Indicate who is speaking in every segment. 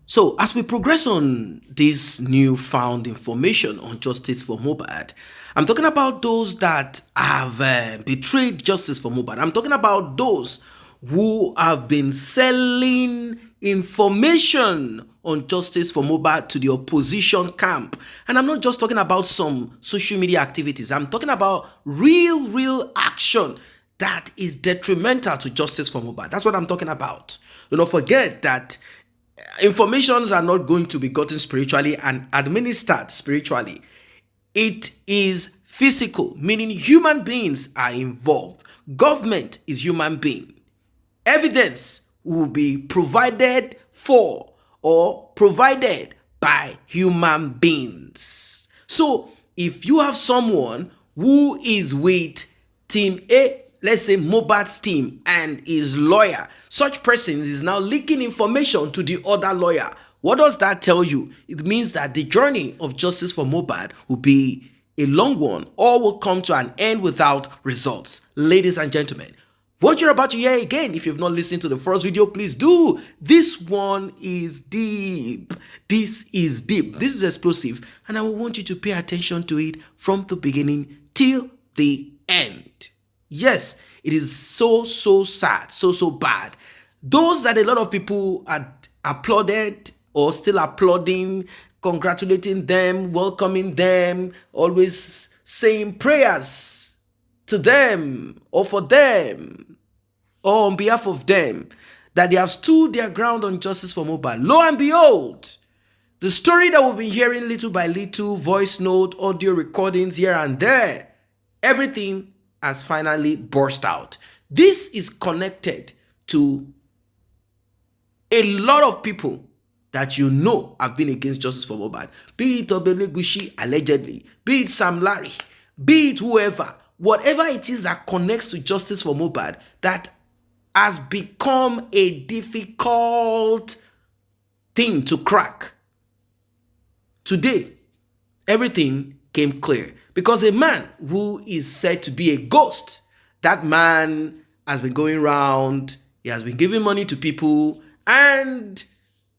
Speaker 1: So, as we progress on this newfound information on justice for Mohbad, I'm talking about those that have betrayed justice for Mohbad. I'm talking about those who have been selling information on justice for Mohbad to the opposition camp. And I'm not just talking about some social media activities. I'm talking about real action that is detrimental to justice for Mohbad. That's what I'm talking about. Do not forget that informations are not going to be gotten spiritually and administered spiritually. It is physical, meaning human beings are involved. Government is human being. Evidence will be provided for or provided by human beings. So if you have someone who is with team A, let's say Mohbad's team, and is lawyer, such person is now leaking information to the other lawyer. What does that tell you? It means that the journey of justice for Mohbad will be a long one or will come to an end without results. Ladies and gentlemen, what you're about to hear again, if you've not listened to the first video, please do. This one is deep. This is deep. This is explosive. And I want you to pay attention to it from the beginning till the end. Yes, it is so sad, so bad. Those that a lot of people had applauded or still applauding, congratulating them, welcoming them, always saying prayers to them or for them or on behalf of them, that they have stood their ground on justice for Mohbad. Lo and behold, the story that we've been hearing little by little, voice note, audio recordings here and there, everything has finally burst out. This is connected to a lot of people that you know have been against justice for Mohbad. Be it Obelegushi allegedly, be it Sam Larry, be it whoever, whatever it is that connects to justice for Mohbad that has become a difficult thing to crack. Today, everything came clear because a man who is said to be a ghost, that man has been going around, he has been giving money to people, and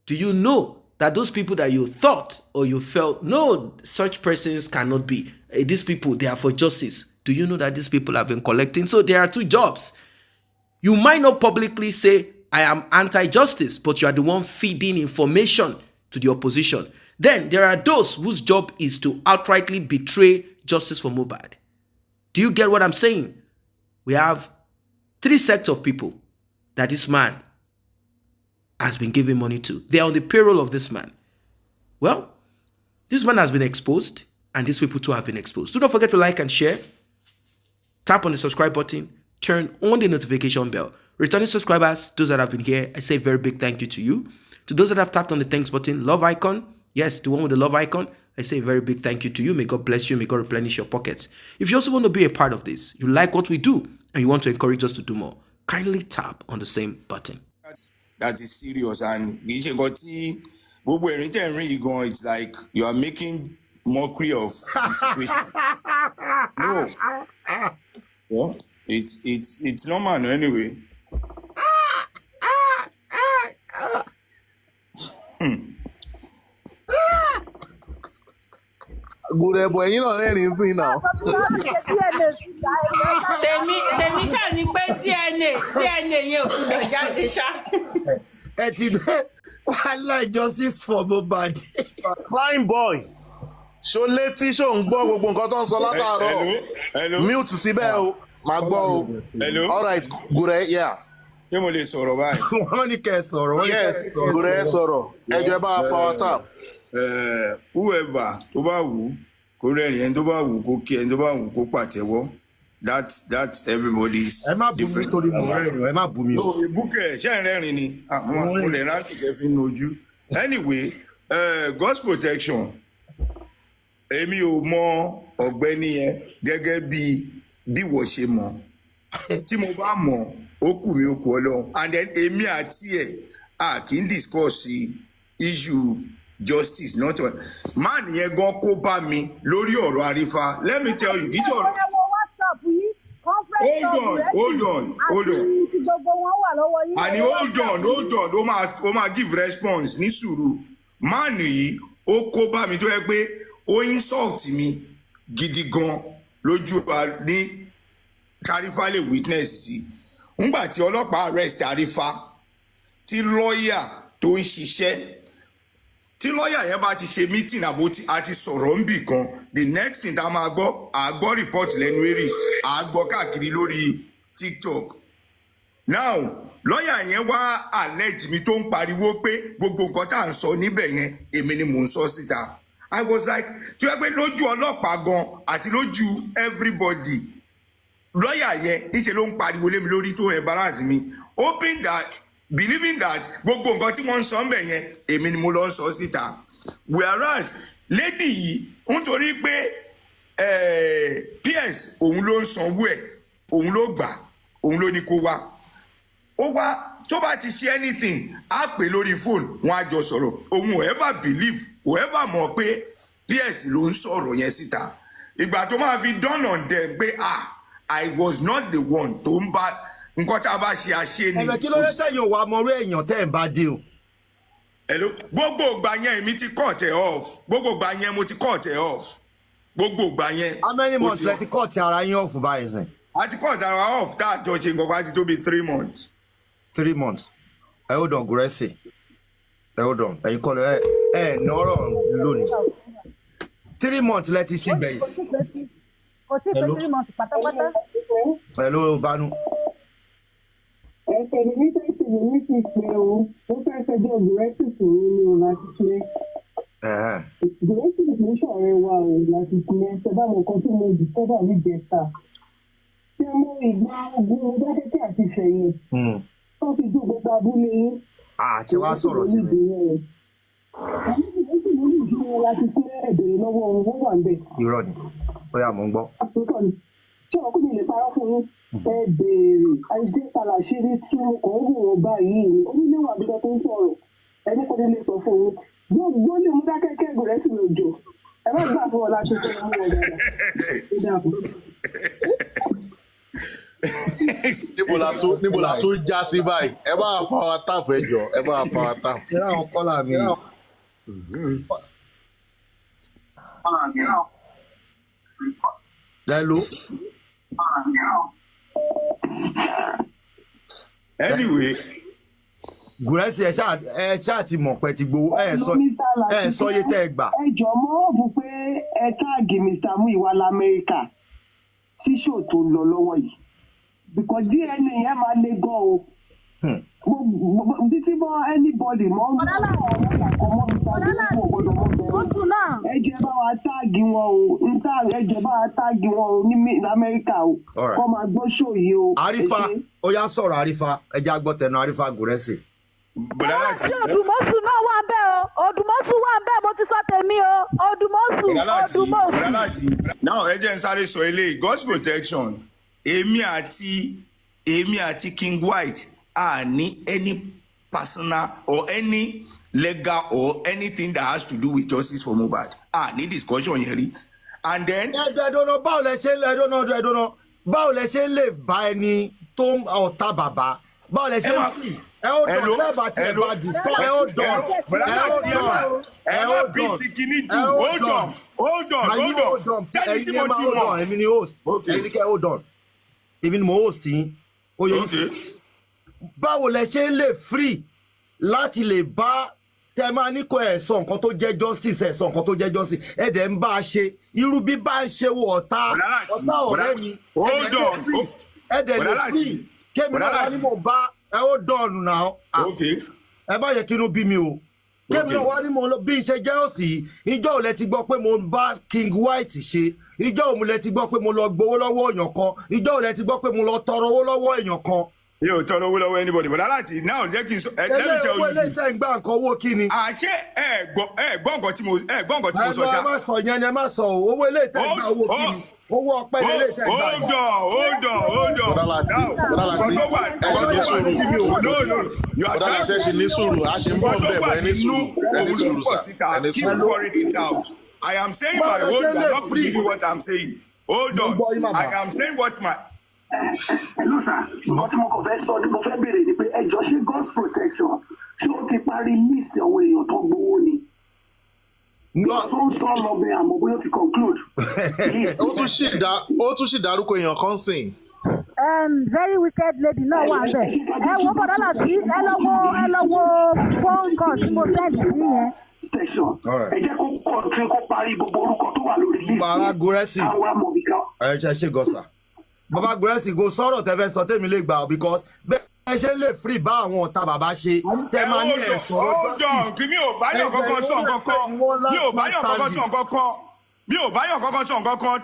Speaker 1: do you know that those people that you thought or you felt, no, such persons cannot be, these people, they are for justice. Do you know that these people have been collecting? So there are two jobs. You might not publicly say, I am anti-justice, but you are the one feeding information to the opposition. Then there are those whose job is to outrightly betray justice for Mohbad. Do you get what I'm saying? We have three sects of people that this man has been giving money to. They are on the payroll of this man. Well, this man has been exposed, and these people too have been exposed. Do not forget to like and share. Tap on the subscribe button. Turn on the notification bell. Returning subscribers, those that have been here, I say a very big thank you to you. To those that have tapped on the thanks button, love icon, yes, the one with the love icon, I say a very big thank you to you. May God bless you. May God replenish your pockets. If you also want to be a part of this, you like what we do, and you want to encourage us to do more, kindly tap on the same button.
Speaker 2: That is serious, and it's like you are making mockery of the situation. No, well, it's normal anyway.
Speaker 3: Good boy, you know anything now.
Speaker 4: Tèmi ṣá ni pé DNA yẹn ò gbọdọ̀ jáde ṣá.
Speaker 5: Ẹ ti bẹ́ wàhálà justice for Mohbad.
Speaker 3: Fine boy. Ṣó létí ṣó ń gbọ́ gbogbo nǹkan tó ń sọ látàárọ̀.
Speaker 2: Hello.
Speaker 3: Mute síbẹ̀ o. Màá gbọ́ o.
Speaker 2: Hello.
Speaker 3: All right, Gure, yeah.
Speaker 2: Ṣé mo lè sọ̀rọ̀ báyìí?
Speaker 5: Wọ́n ní kẹ́ ẹ sọ̀rọ̀.
Speaker 3: Yes, Gure sọ̀rọ̀. Ẹ jẹ́ bá power tap.
Speaker 2: Whoever tó bá wù kó rẹ́rìn, ẹni tó bá wù kó kí, ẹni tó bá wù kó pàtẹ́wọ́. That's everybody's different.
Speaker 5: Ẹ má bú mi torí mo rẹ́rìn, ẹ má bú mi o.
Speaker 2: No, ìbúkẹ̀ ṣẹ́ ń rẹ́rìn ni. Mo lè rán kìkẹ́ fi ń nojú. Anyway, God's protection. Èmi ò mọ ọ̀gbẹ́ni yẹn gẹ́gẹ́ bí wọ́n ṣe mọ̀. Tí mo bá mọ̀, ó kù mí ó kù Ọlọ́run. And then èmi àti ẹ̀ kì í discuss issue justice not on. Man yẹn gan kó bá mi lórí ọ̀rọ̀ Àrífà. Let me tell you, ìjọ. hold on. And hold on, ó máa give response ní sùúrù. Man yìí, ó kó bá mi tó yẹ pé ó insult mi gidi gan lójú ní Tarifa lè witness sí. Ngbà tí ọlọ́pàá arrest Tarifa, tí lawyer tó ń ṣiṣẹ́, tí lọ́yà yẹn bá ti ṣe meeting àti sọ̀rọ̀ ń bì kan, the next thing tá a máa gbọ́ àgbọ́ report lẹ́nu aries àgbọ́ káàkiri lórí TikTok. Now lọ́yà yẹn wá allege mi tó ń pariwo pé gbogbo nǹkan tá à ń sọ níbẹ̀ yẹn èmi ni mò ń sọ síta. I was like, tí wọ́n pẹ́ lójú ọlọ́pàá gan àti lójú everybody, lọ́yà yẹn níṣẹ́ ló ń pariwo lé mi lórí tó embarrass mi, hoping that, believing that gbogbo nǹkan tí wọ́n ń sọ ń bẹ̀ yẹn èmi ni mo lọ ń sọ síta. Whereas lady yìí nítorí pé PS òun ló ń sanwó ẹ̀, òun ló gbà, òun ló ní kó wá, ó wá tó bá ti ṣe anything á pè lórí fóònù wọn á jọ sọ̀rọ̀. Òun ò ever believe, ò ever mọ̀ pé PS ló ń sọ̀rọ̀ yẹn síta. Ìgbà tó máa fi dawn on them pé I was not the one tó ń bá nǹkan tá a bá ṣe àṣe ni.
Speaker 5: Ẹ̀mẹ̀ kí ló dé sẹ́yìn òwò àmọ́rú èèyàn tẹ́ ẹ̀ ń bá dé o.
Speaker 2: Hello, gbogbo ìgbà yẹn èmi ti cut ẹ̀ off, gbogbo ìgbà yẹn mo ti cut ẹ̀ off, gbogbo ìgbà yẹn.
Speaker 5: How many months lẹ ti cut ara yín off báyìí sìn?
Speaker 2: A ti cut ara off tá a jọ ṣe nǹkan ti tó bí 3 months.
Speaker 5: 3 months. Ẹ hold on Guresi. Ẹ hold on. Ẹ̀yin kọ́ lọ ẹ nọ́rọ̀ lónìí. 3 months lẹ ti ṣe gbẹ̀yìn.
Speaker 6: Kò tí ì pé 3 months pátápátá.
Speaker 5: Hello Banu.
Speaker 7: Ẹ̀fẹ̀ ní tó ń ṣe ní ti pé o, ó fẹ́ fẹjọ́ Guresi sùn ní o láti sílẹ̀. Guresi kì í ṣọ̀rẹ́ wa o láti sílẹ̀. Ṣé bá mo kan tí mo discover ní Jẹ́ta? Ṣé mo ìgbà ogun Dákẹ́kẹ́ àti Fẹ̀yìn? Wọ́n fi dùn gbogbo abúlé yín.
Speaker 5: Ṣé wàá sọ̀rọ̀ sí mi?
Speaker 7: Àwọn Guresi ló ní ìdíwọ́ láti sílẹ̀ ẹ̀bẹ̀rẹ̀ lọ́wọ́ wọn, wọ́n wà ń bẹ̀.
Speaker 5: Irọ́ ni, ó yá mò ń gbọ́.
Speaker 7: Àpótọ́ ni, ṣé wọn kò ní lè parọ́ fún yín? Ẹ béèrè àìsíkà làṣírí tí kò ń wò wọ́n báyìí ni oníléwà àbíkọ tó ń sọ̀rọ̀ ẹni kò ní lè sọ fún yín gbogbo ní mú Dákẹ́kẹ́ Guresi lòjò ẹ má gbà fún ọ láti fẹ́ mú wọn dáadáa.
Speaker 3: níbo la tó já sí báyìí ẹ bá power tap ẹ jọ ẹ bá power tap.
Speaker 5: Ṣé àwọn kọ́là mi? Hello.
Speaker 2: Anyway,
Speaker 5: Guresi ẹ ṣáà ti mọ̀ pé ti gbowó ẹ sọ iye tẹ́ ẹ gbà.
Speaker 7: Ẹ jọ mọ́ òbú pé ẹ táàgì Mr. Muiwa lamẹ́ríkà sí ṣò tó lọ lọ́wọ́ yìí because DNA yẹn máa le gan o. Títí mọ́ anybody mọ́ Mr. ẹ jẹ́ bá wa táàgì wọn o ẹ jẹ́ bá wa táàgì wọn o ní Amẹ́ríkà o kọ́ máa gbọ́ ṣò yìí o.
Speaker 5: Àrífà ó yá sọ̀rọ̀ Àrífà ẹ jẹ́ agbọ́tẹ̀nu Àrífà Guresi.
Speaker 6: Odùmọ̀sù náà wà bẹ́ẹ̀ o Odùmọ̀sù wà bẹ́ẹ̀ mo ti sọ tèmi o Odùmọ̀sù.
Speaker 2: Now ẹ jẹ́ n sáré sọ eléyìí God's protection èmi àti King White ní any personal or any legal or anything that has to do with justice for Mohbad ní discussion yẹn rí and then.
Speaker 5: ẹ̀dọ̀nà báwo lẹ ṣe lè bá ẹni tó ọ̀tá bàbá báwo lẹ ṣe ń fi ẹ ó dọ̀ lẹ́bàá tí ẹ bá discuss ẹ ó dọ̀
Speaker 2: ẹ ó bí ti kíní jù hold on tẹ́lẹ̀ tí mo ti mọ̀.
Speaker 5: èmi ni host èmi ni kẹ́ hold on èmi ni mo host yín ó yẹ yín sí. Báwo lẹ ṣe ń lè free láti lè bá tẹ máa ní kó ẹ sọ nǹkan tó jẹ́ justice ẹ sọ nǹkan tó jẹ́ justice ẹ dẹ̀ ń bá a ṣe irú bí bá ń ṣe wo ọ̀tá ọ̀rẹ́ mi ẹ dẹ̀ lè free kémi náà wá ní mò ń bá ẹ ó dọ̀nù náà ẹ bá yẹ kí inú bí mi o kémi náà wá ní mò ń lọ bí n ṣe jẹ́ òsì ìjọ́ ò lẹ ti gbọ́ pé mo ń bá King White ṣe ìjọ́ ò lẹ ti gbọ́ pé mo lọ gbowó lọ́wọ́ èèyàn kan ìjọ́ ò lẹ ti gbọ́ pé mo lọ tọrọ owó lọ́wọ́ èèyàn kan.
Speaker 2: Yóò tọrọ owó lọ́wọ́ anybody but aláàtì now jẹ́ kí n sọ let me tell you this.
Speaker 5: ilé iṣẹ́ ìgbà nǹkan owó kí ni.
Speaker 2: àṣé ẹ gbọ́ nǹkan tí mo sọ ṣá.
Speaker 5: ẹ má sọ yẹn ni ẹ má sọ o owó ilé ìtẹ́ ìgbà owó kí ni owó ọpẹ́ ilé ìtẹ́ ìgbà.
Speaker 2: hold on nǹkan tó wà
Speaker 3: ní sùúrù a ṣe ń bọ̀ bẹ́ẹ̀ bẹ́ẹ̀ ní sùúrù
Speaker 2: keep pouring it out. I am saying my own, you are not believing what I'm saying. Hold on, I am saying what my
Speaker 8: Hello sir, nǹkan tí mo kàn fẹ́ sọ ni mo fẹ́ béèrè ni pé ẹjọ́ ṣé God's protection ṣé ó ti parí list àwọn èèyàn tó gbowó ni? Tó ń sọ lọ́bẹ̀ àmọ́ bóyá ó ti conclude.
Speaker 3: Ó tún sì dárúkọ èèyàn kan sìn.
Speaker 6: Very wicked lady náà wà bẹ́ẹ̀. Ẹ wo bọ̀dá láti ẹ lọ wo phone call tí mo send sí yẹn.
Speaker 8: Station. Ẹ jẹ́ kó kọ̀ọ̀tún kó parí gbogbo orúkọ tó wà lórí list.
Speaker 5: Bàbá Gúrẹ́sì.
Speaker 8: Àwọn amòbíkan.
Speaker 5: Ẹ ṣe gọ́sà. Bàbá Gúrẹ́sì go sọ̀rọ̀ tẹ́fẹ́ sọ tẹ́mi lè gbà because bẹ́ẹ̀ ṣe lè free bá àwọn ọ̀tá bàbá ṣe tẹ́ máa ní ẹ̀ sọ̀rọ̀
Speaker 2: jọ́sìn. Mi ò báyọ̀ kankan sọ kankan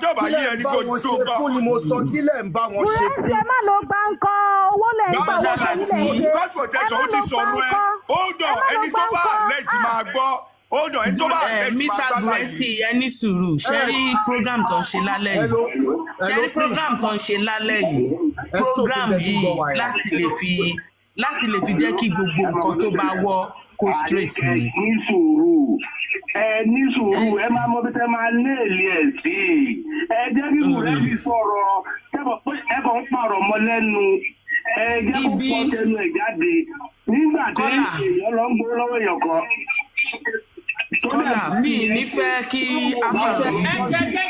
Speaker 2: tí ò bá yé ẹni kò tó gbọ́.
Speaker 5: Fún ni mo sọ kí lẹ̀ ń bá wọn ṣe fún.
Speaker 6: Ẹ má ló gbá ń kọ́ owó lẹ̀ ń gbà wọ́n ṣe nílẹ̀ ṣe.
Speaker 2: God's protection ó ti sọ̀rọ̀ ẹ hold on ẹni tó bá lẹ́jì máa gbọ́ hold on ẹni tó bá lẹ́jì máa gbọ́.
Speaker 9: Mr. Guresi ẹni sùúrù ṣẹ́rí program tó ń ṣe lálẹ́ yìí program yìí láti lè fi jẹ́ kí gbogbo nǹkan tó bá wọ́ kó straight ni.
Speaker 8: Ní sùúrù ẹ máa mọ bí tẹ máa léèlì ẹ sí ẹ jẹ́ kí Gúrẹ́sì sọ̀rọ̀ ẹ kàn ń pààrọ̀ mọ́ lẹ́nu ẹ jẹ́ kó pọ̀ tẹnu ẹ̀ jáde nígbà tí èèyàn lọ ń gbowó lọ́wọ́ èèyàn kan.
Speaker 9: Kọ́lá mi nífẹ̀ẹ́ kí afárá
Speaker 4: ẹ jẹ́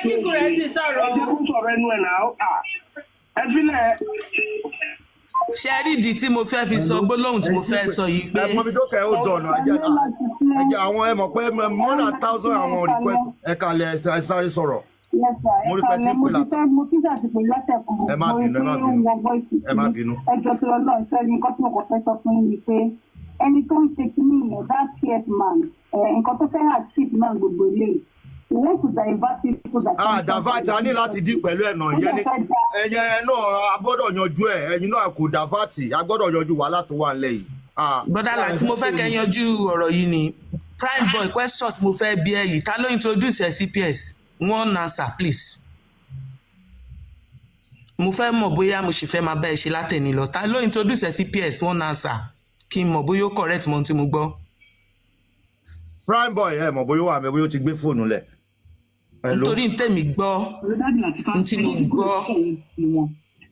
Speaker 4: kí Gúrẹ́sì sọ̀rọ̀.
Speaker 8: Ẹ jẹ́ kó sọ̀rọ̀ ẹnu ẹ̀ náà ẹ fílẹ̀.
Speaker 9: ṣe rí ìdí tí mo fẹ́ fi sọ gbólóhùn tí mo fẹ́ sọ yìí pé.
Speaker 5: Ẹ̀gbọ́n mi tó kẹ́ ó dọ̀nà ẹ̀jẹ̀ àwọn ẹ mọ̀ pé more than 1,000 àwọn request ẹ̀ka lẹ̀ ẹ sáré sọ̀rọ̀. Mo rí pé tí kò látọ̀. Ẹ má bínú.
Speaker 7: Ẹjọ́ tó lọ́ọ́ ìfẹ́ ní nǹkan tí mo kàn fẹ́ sọ fún yín pé ẹni tó ń ṣe kí ní ìyẹn that scared man nǹkan tó fẹ́ achieve náà gbogbo eléyìí.
Speaker 5: Davati a ní láti dí pẹ̀lú ẹ̀nà ìyẹn ní ẹ̀yẹn náà a gbọ́dọ̀ yanjú ẹ̀ ẹ̀yin náà kò Davati a gbọ́dọ̀ yanjú wàhálà tó wà nílẹ̀ yìí.
Speaker 9: Brother láti mo fẹ́ kẹ́ yanjú ọ̀rọ̀ yìí ni prime boy question tí mo fẹ́ bí ẹ yìí ta ló introduce ẹ CPS one answer please. Mo fẹ́ mọ̀ bóyá mo sì fẹ́ máa bá ẹ ṣe látẹ̀ni lọ ta ló introduce ẹ CPS one answer kí n mọ̀ bóyá ó correct mọ́ tí mo gbọ́.
Speaker 5: Prime boy ẹ mọ̀ bóyá wà mẹ́ bóyá ó ti gbé fóònù lẹ̀.
Speaker 9: Nítorí tèmi gbọ́ ntí mo gbọ́.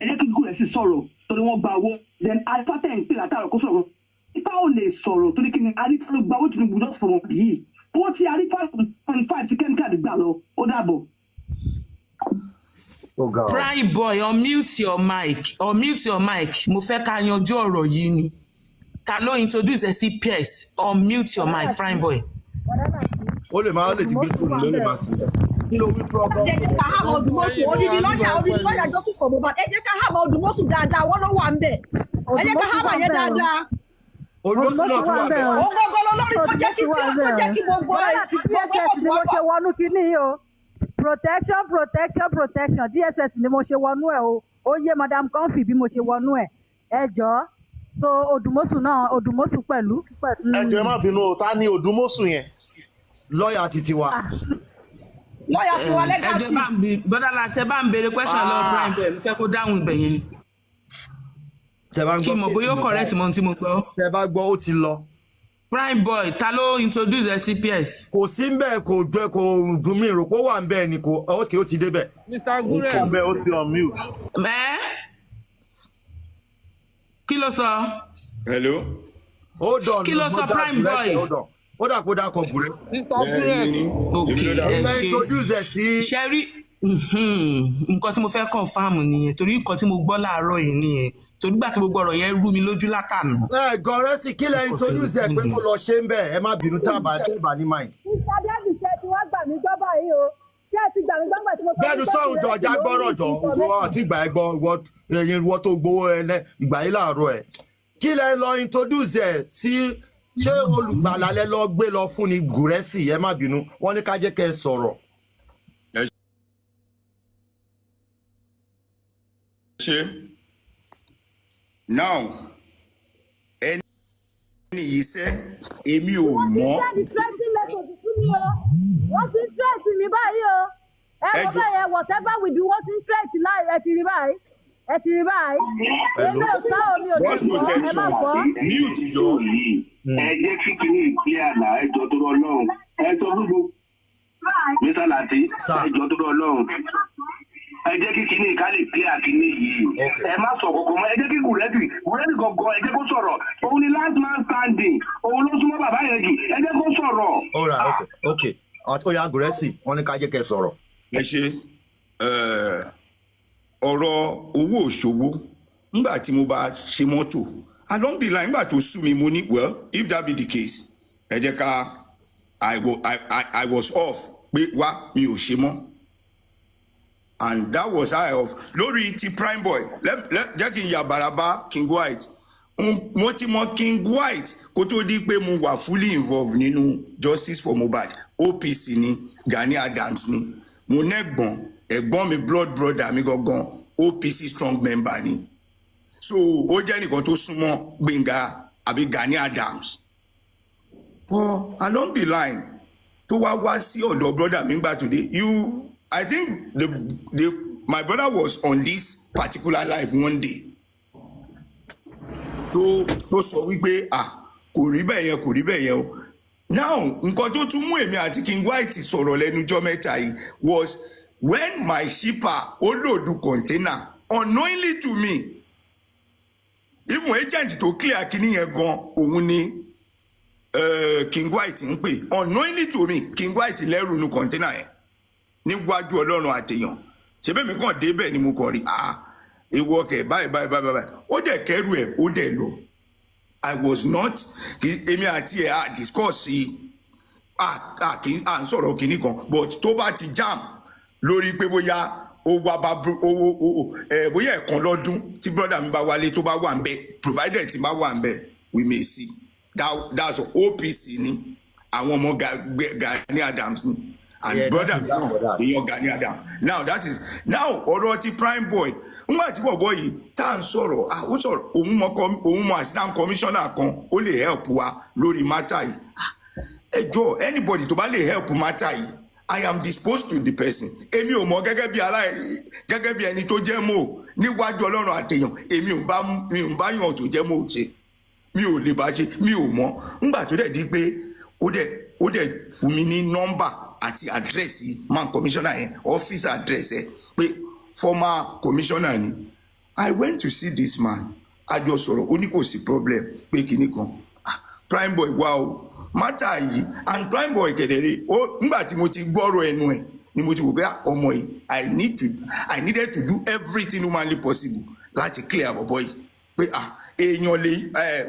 Speaker 8: Ẹ jẹ́ kí Gúrẹ́sì sọ̀rọ̀ torí wọ́n gba owó then alifátẹ̀ ń pè látàrọ̀ kó sọ̀rọ̀ ipa ò lè sọ̀rọ̀ torí kí ni arífà ló gba owó Tinubu just for one yìí owó tí arífà 5 ti kẹ́míkàdì gbà lọ ó dàbọ̀.
Speaker 9: Prime boy unmute your mic mo fẹ́ ká yanjú ọ̀rọ̀ yìí ni ta ló introduce ẹ sí PS unmute your mic Prime boy.
Speaker 5: Ó lè máa lè ti gbé fóònù ló lè máa sílẹ̀. Kí ló wí program?
Speaker 10: Ẹ jẹ́ ká hámọ́ Odùmọ̀ṣù odidi lọ́ọ̀yà justice for Mohbad ẹ jẹ́ ká hámọ́ Odùmọ̀ṣù dáadáa wọ́n ló wà ń bẹ̀ ẹ jẹ́ ká hámọ́ yẹn dáadáa.
Speaker 5: Olùmọ̀ṣù náà tún wà bẹ́ẹ̀.
Speaker 10: Ògógó lórí tó jẹ́ kí gbogbo
Speaker 6: DSS ni mo ṣe wọnú kíní o protection DSS ni mo ṣe wọnú ẹ̀ o ó yé Madam Comfy bí mo ṣe wọnú ẹ̀ ẹ jọ̀ọ́ so Odùmọ̀ṣù pẹ̀lú.
Speaker 3: Ẹ jọ̀ọ́ ẹ má bínú o ta ni Odùmọ̀ṣù yẹn.
Speaker 5: Lọ́ọ̀yà ti tiwa.
Speaker 10: Lọ́ọ̀yà tiwa lẹ́gàtì.
Speaker 9: Bọ́dà la tẹ bá ń béèrè question lọ Prime boy mo fẹ́ kó dáhùn ibẹ̀ yẹn. Kí mo bóyá ó correct mọ́ tí mo gbọ́.
Speaker 5: Tẹ bá gbọ́ ó ti lọ.
Speaker 9: Prime boy ta ló introduce CPS.
Speaker 5: Kò sí ń bẹ́ẹ̀ kò dùn mí rò pé ó wà ń bẹ́ẹ̀ ni kò ókè ó ti débẹ̀.
Speaker 3: Mr. Gure ó bẹ́ẹ̀ ó ti unmute.
Speaker 9: Kí ló sọ?
Speaker 2: Hello.
Speaker 5: Hold on.
Speaker 9: Kí ló sọ Prime boy?
Speaker 5: Ó dà kó dákọ̀ Gure.
Speaker 9: Ṣẹ́rí nǹkan tí mo fẹ́ confirm nìyẹn torí nǹkan tí mo gbọ́ láàárọ̀ yìí nìyẹn torí gbà tí gbogbo ọ̀rọ̀ yẹn rú mi lójú látànà.
Speaker 5: Gọ̀rẹ́sì kí lẹ́yìn tó yùn sí ẹ pé kó lọ ṣe ń bẹ̀ ẹ má bínú tábà ní mind.
Speaker 6: Ìsàdẹ́bì ṣe ti wá gbà mí gbọ́ báyìí o ṣé ẹ ti gbà mí gbọ́ngbà tí mo fẹ́.
Speaker 5: Bẹ́ẹ̀ni sọ̀rọ̀ jọ ọjà gbọ́rọ̀ jọ òwò àti ìgbà ẹgbọ́ ìwọ tó gbowó ìgbà yìí láàárọ̀ ẹ̀. Kí lẹ́yìn lọ introduce ẹ̀ sí ṣé olùgbàlà lẹ lọ gbé lọ fún ni Gúrẹ́sì ẹ má bínú wọ́n ní ká jẹ́ kẹ́ ẹ sọ̀rọ̀.
Speaker 2: Now ẹni yìí sẹ́ èmi ò mọ̀.
Speaker 6: Wọ́n ti stress mi báyìí o ẹ wọ́n báyìí whatever we do wọ́n ti stress láì ẹ ti rí báyìí. Èmi ò sá omi ò lè gbọ́ ẹ má gbọ́.
Speaker 2: Mute jọ.
Speaker 8: Ẹ jẹ́ kí kìíní ìpín àná ẹjọ́ tó rọ lọ́rùn ẹjọ́ gbogbo Mr. Lati ẹjọ́ tó rọ lọ́rùn ẹ jẹ́ kí kinní ká lè pé àkíní yìí ẹ má sọ kọ̀ọ̀kan mọ́ ẹ jẹ́ kí Gúrẹ́dì gangan ẹ jẹ́ kó sọ̀rọ̀ òun ni last man standing òun ló súnmọ́ bàbá yẹn jù ẹ jẹ́ kó sọ̀rọ̀.
Speaker 5: Alright, okay ó yá Gúrẹ́sì wọ́n ní ká jẹ́ kẹ́ sọ̀rọ̀.
Speaker 2: ẹ ṣe ọ̀rọ̀ owó òṣòwò nígbà tí mo bá ṣe mọ́tò along the line nígbà tó sú mi mo ní well if that be the case ẹ jẹ́ ká I was off pé wá mi ò ṣe mọ́ and that was high off lórí ti prime boy jẹ́ kí n yà bàràbà King White mo ti mọ King White kó tó di pé mo wà fully involved nínú justice for Mohbad OPC ni Gani Adams ni mo nẹ́gbọ̀n ẹ̀gbọ́n mi blood brother mi gangan OPC strong member ni so ó jẹ́ nìkan tó súnmọ́ Gbénga àbí Gani Adams but along the line tó wá sí ọ̀dọ̀ brother mi gbà today I think my brother was on this particular live one day tó sọ wípé kò rí bẹ́ẹ̀ yẹn o now nǹkan tó tún mú èmi àti King White sọ̀rọ̀ lẹ́nujọ́ mẹ́ta yìí was when my shipper ó lòdù container unknowingly to me even agent tó clear kíní yẹn gan òun ni King White ń pè unknowingly to me King White lẹ́rù nu container yẹn níwájú Ọlọ́run àtèèyàn ṣebí mi kàn débẹ̀ ni mo kàn rí ewu ọkẹ báyìí ó dẹ̀ kẹ́rù ẹ̀ ó dẹ̀ lọ I was not èmi àti ẹ̀ discuss à ń sọ̀rọ̀ kìíní kan but tó bá ti jam lórí pé bóyá ó wá bóyá ẹ̀kan lọ́dún tí brother mi bá wálé tó bá wà ń bẹ̀ provided tí bá wà ń bẹ̀ we may see that's OPC ni àwọn ọmọ Gani Adams ni and brother èèyàn Gani Adams now ọ̀rọ̀ ti prime boy nígbà tí bọ̀bọ̀ yìí tá à ń sọ̀rọ̀ ó sọ̀rọ̀ òun mọ assistant commissioner kan ó lè help wa lórí matter yìí ẹ jọ̀ọ́ anybody tó bá lè help matter yìí I am disposed to the person èmi ò mọ gẹ́gẹ́ bí ẹni tó jẹ́ mọ́ níwájú Ọlọ́run àtẹ̀yàn èmi ò bá yàn tó jẹ́ mọ́ ṣe mi ò lè bá ṣe mi ò mọ̀ nígbà tó dẹ̀ di pé ó dẹ̀ fún mi ní nọ́mbà àti àdírẹ́sì man commissioner yẹn office address ẹ pé former commissioner ni I went to see this man a jọ sọ̀rọ̀ ó ní kò sí problem pé kinní kan prime boy wá o mátà yìí and prime boy kedere ó nígbà tí mo ti gbọ́rọ̀ ẹnu ẹ̀ ni mo ti wò pé ọmọ yìí I needed to do everything humanly possible láti clear bọ̀bọ̀ yìí pé èèyàn lè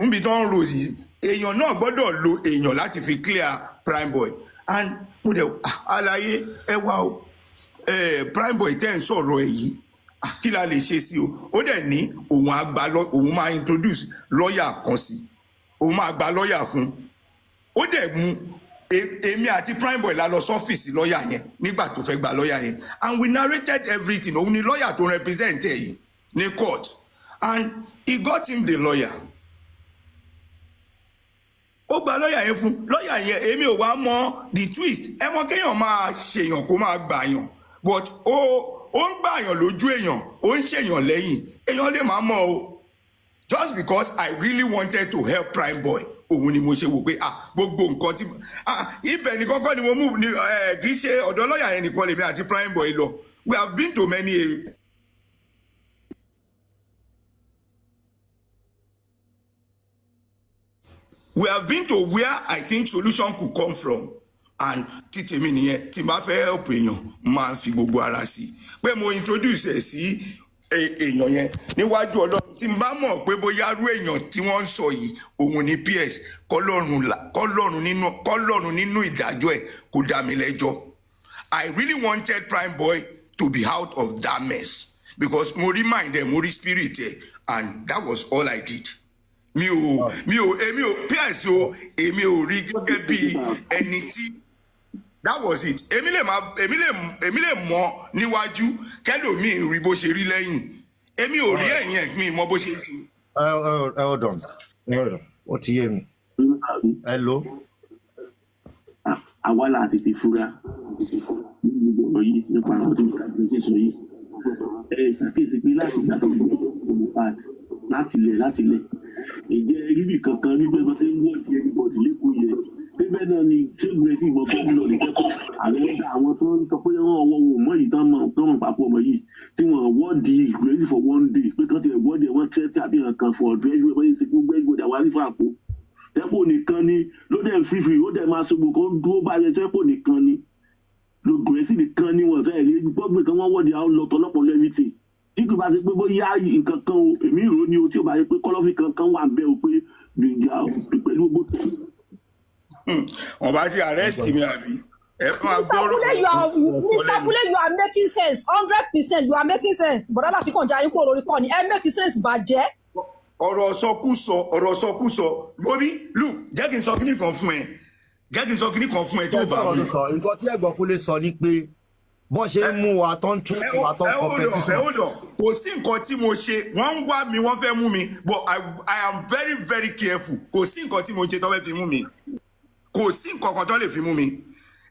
Speaker 2: níbi tó ń ro yìí èèyàn náà gbọ́dọ̀ lo èèyàn láti fi clear prime boy and mo dẹ̀ àlàyé ẹ wá o prime boy tẹ́ ń sọ̀rọ̀ ẹ̀ yìí kí la lè ṣe sí o ó dẹ̀ ní òun máa introduce lọ́ọ̀yà kan sí òun máa gba lọ́ọ̀yà fún ó dẹ̀ mú èmi àti prime boy la lọ sọ́fíìsì lọ́ọ̀yà yẹn nígbà tó fẹ́ gba lọ́ọ̀yà yẹn and we narrated everything òun ni lọ́ọ̀yà tó represent ẹ̀ yìí ní court and he got him the lawyer ó gba lọ́ọ̀yà yẹn fún lọ́ọ̀yà yẹn èmi ò wá mọ the twist ẹ mọ kéèyàn máa ṣèyàn kó máa gbàyàn but ó ń gbàyàn lójú èèyàn ó ń ṣèyàn lẹ́yìn èèyàn lè máa mọ̀ o just because I really wanted to help prime boy òun ni mo ṣe wò pé gbogbo nǹkan tí ibẹ̀ ní kọ́kọ́ ni mo mú kì í ṣe ọ̀dọ̀ lọ́ọ̀yà yẹn nìkan lèmi àti prime boy lọ we have been to many areas. We have been to where I think solution could come from and títèmi nìyẹn tí n bá fẹ́ help èèyàn máa fi gbogbo ara sí pé mo introduce ẹ̀ sí èèyàn yẹn níwájú Ọlọ́run tí n bá mọ̀ pé bóyá rú èèyàn tí wọ́n ń sọ yìí òun ni PS kọ́lọ́run nínú ìdájọ́ ẹ̀ kó dá mi lẹ́jọ́ I really wanted prime boy to be out of that mess because mo rí mind ẹ̀ mo rí spirit ẹ̀ and that was all I did. mi ò PS o èmi ò rí gẹ́gẹ́ bí ẹni tí that was it èmi lè mọ̀ níwájú kẹ́lòmíì rí bó ṣe rí lẹ́yìn èmi ò rí ẹ̀yìn ẹ̀ mi mọ̀ bó ṣe rí.
Speaker 5: hold on ó ti yé mi. hello.
Speaker 8: àwa la tètè fura ọ̀rọ̀ yìí nípa àwọn tó ń ta ìgbésẹ̀ sọ yìí ṣàkíyèsí pé láti ṣàtọ̀gbọ̀n Mohbad láti lẹ̀ ìjẹ́ ríbi kankan níbẹ̀ bá ṣe ń wọ́ọ̀dì ẹnìbọ̀dì lẹ́kọ̀ọ́ yẹn síbẹ̀ náà ni ṣé gbèsè ìmọ̀ tó bí lọ ní kẹ́kọ̀ọ́ àwọn ọ̀dà àwọn tó ń sọ pé wọ́n wọ mọ́ yìí tán mọ̀ papọ̀ mọ́ yìí tí wọ́n wọ́ọ̀dì gbèsè for one day pé kán ti wọ́ọ̀dì wọ́n tẹ́tí àbí nǹkan for ọ̀dọ́ ẹgbẹ́ bẹ́ẹ̀ ṣe gbogbo ẹgbẹ́ àwọn àrífà àpò tẹ́pọ̀ nìkan ni ló dẹ̀ fífi ó dẹ̀ máa ṣogbo kan dúró bá yẹ tẹ́pọ̀ nìkan ni lo gbèsè nìkan ni wọ́n fẹ́ẹ́ rí gbọ́gbẹ́ kan wọ́n wọ́ọ̀dì àwọn lọ́tọ̀ lọ́pọ̀ lẹ́mìtì tí kò bá ṣe pé bóyá nǹkan kan o èmi ìró ni o tí ò bá ṣe pé kọ́lọ́fì kankan wà bẹ́ẹ̀ o pé gbìyà pẹ̀lú gbogbo.
Speaker 2: wọ́n bá ti arrest mi àbí ẹ máa gbọ́rọ̀
Speaker 10: Mr. Kule, you are making sense 100%. You are making sense bọ̀dá láti kàn jáde kúrò lórí kọ́ni ẹ making sense bàjẹ́.
Speaker 2: ọ̀rọ̀ sọkúsọ lórí look jẹ́ kí n sọ kíní kan fún ẹ tó bá wí.
Speaker 5: nǹkan tí ẹ̀gbọ́n Kúnlé sọ ni pé bọ́n ṣe ń mú wa tó ń tún sí wa tó ń competition.
Speaker 2: kò sí nǹkan tí mo ṣe wọ́n ń wá mi wọ́n fẹ́ mú mi but I am very very careful kò sí nǹkan tí mo ṣe tó fẹ́ fi mú mi kò sí nǹkan kan tó lè fi mú mi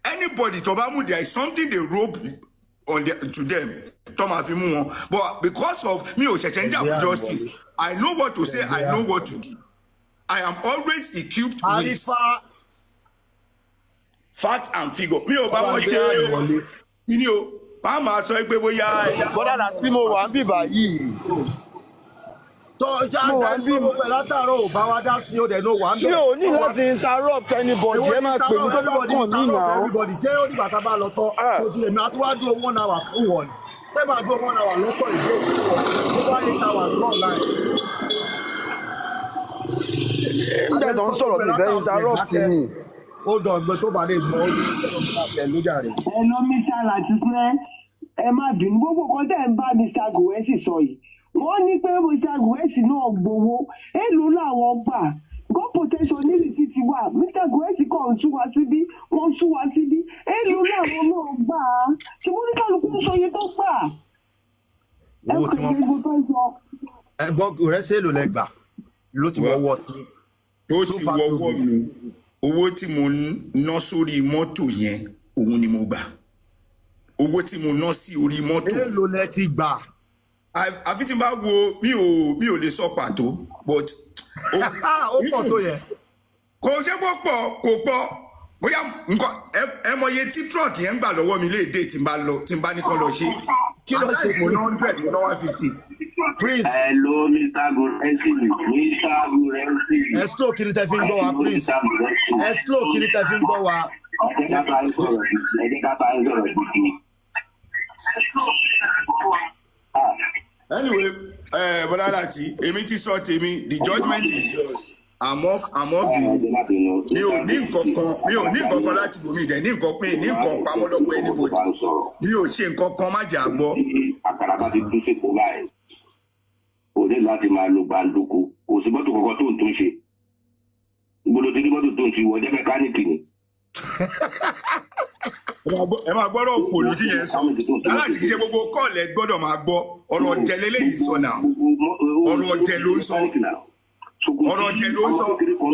Speaker 2: anybody tó bá mú there is something they rope on to them tó máa fi mú wọn but because of mi ò ṣẹ̀ṣẹ̀ ń jà for justice I know what to say I know what to do I am always equipped with fact and figure mi ò bá wọn ṣe kíni o bá máa sọ pé bóyá
Speaker 11: bọ́dà náà sí mo wà ń bìbà yìí.
Speaker 5: tó ṣáà sí mo pẹ̀ látàárọ̀ ò bá wa dá sí ó dẹ̀ ló wà ń bẹ̀.
Speaker 11: mi ò ní láti interrupt anybody ẹ máa pè mí tó bá kàn mí náà.
Speaker 5: everybody ṣé ó dìgbà tá a bá lọ tán kò tí èmi àtúwádùn 1 hour fún wọn ṣé máa dúró 1 hour lọ́tọ̀ ìdó fún wọn over 8 hours long line.
Speaker 11: nígbà tó ń sọ̀rọ̀ mi fẹ́ interrupt mi.
Speaker 5: ó dọ̀gbẹ́ tó bá lè mọ ó ní ìṣẹ̀ lójà rẹ̀.
Speaker 7: ẹnu Mr. Latisne ẹ má bínú gbogbo kan tẹ́ ń bá Mr. Gowesi sọ yìí wọ́n ní pé Mr. Gowesi náà gbowó èlò làwọn gbà God protection ní rìsíìtì wà Mr. Gowesi kàn ń tú wa síbí wọ́n ń tú wa síbí èlò làwọn náà gbà á ṣé wọ́n ní kálukú ń sọ iye tó gbà ẹ kò ní gbogbo tó ń sọ.
Speaker 5: ẹ̀gbọ́n Gowesi èlò lẹ gbà ló ti wọ́wọ́ sí.
Speaker 2: tó ti wọ́wọ́ mi owó tí mo ná sórí mọ́tò yẹn òun ni mo gbà owó tí mo ná sí orí mọ́tò.
Speaker 5: èlò lẹ ti gbà.
Speaker 2: àfi tí n bá wo mi ò lè sọ pàtó but.
Speaker 5: ó pọ̀ tó yẹ.
Speaker 2: kò ṣe kó pọ̀ kò pọ̀ bóyá nǹkan ẹ mọye tí truck yẹn ń gbà lọ́wọ́ mi léde tí n bá ní kán lọ ṣe.
Speaker 5: kí ló ṣe
Speaker 2: mo ná 100 mo ná 150.
Speaker 5: Prince.
Speaker 8: Hello, Mr. Gowesi. Mr. Gowesi.
Speaker 5: Ẹ slow kiri tẹ fi ń gbọ́ wa, Prince. Ẹ slow kiri tẹ fi ń gbọ́ wa.
Speaker 8: Ẹ jẹ́ ká bá ń sọ̀rọ̀ gidi.
Speaker 2: Anyway, bọ́dá láti èmi ti sọ tèmi the judgement is yours. I'm off you. mi ò ní nǹkan kan láti bò mí dẹ̀ ní nǹkan pamọ́ lọ́wọ́ anybody. mi ò ṣe nǹkan kan má jà gbọ́.
Speaker 8: Àkàrà bá ti tún ṣètò báyìí. Kò ní láti máa lo gbàǹdùkú. Kò sí mọ́tò kankan tó ń tún ṣe. Gbọ́dọ̀ tí ní mọ́tò tó ń ṣe wọ́n jẹ́ mẹkáníìkì ni.
Speaker 2: Ẹ máa gbọ́dọ̀ òpòlù tí yẹn sọ. Láti ṣe gbogbo kọ́ọ̀lù ẹ gbọ́dọ̀ máa gbọ́. Ọ̀rọ̀ ọ̀tẹ̀ lélẹ́yìí sọ náà. Ọ̀rọ̀ ọ̀tẹ̀ ló ń sọ. Ọ̀rọ̀ ọ̀tẹ̀ ló ń sọ.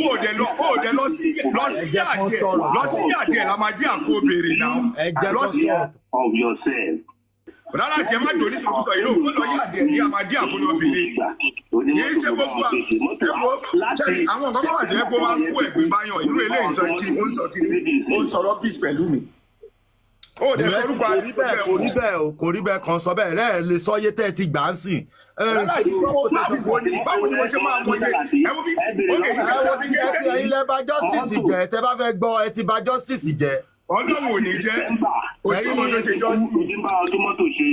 Speaker 2: Ó dẹ̀ lọ sí yàdẹ̀ la máa dé àpò béèrè náà. Lọ sí
Speaker 8: of yourself.
Speaker 2: Rárá tí ẹ má dòní sọkúsọ yìí lóò kó lọ yàdẹ̀ ní àmàdí àkóló béèrè. Yìí ṣe gbogbo àwọn nǹkan kan wà jẹ́ pé ó máa ń kó ẹ̀gbìn báyọ̀ irú eléyìí sọ kí ó ń sọ kí ó ń sọ̀rọ̀ pitch pẹ̀lú mi. Ó dẹ̀ sọ orúkọ
Speaker 5: kò rí bẹ́ẹ̀ kan sọ bẹ́ẹ̀ rẹ̀ lè sọ iye tẹ́ ẹ ti gbà ń sìn.
Speaker 2: Báwo ni mo ṣe máa mọ iye ẹ wo bí ókè yìí ṣe wọ́n ti gé jẹ́.
Speaker 5: Ẹ̀yin lẹ bà justice jẹ́ tẹ́ bá fẹ́ gbọ́ ẹ ti bà justice jẹ́.
Speaker 2: Ọlọ́run ò ní jẹ́ òsì ọmọ tó ṣe justice.
Speaker 8: Ọdún mọ́tò ṣe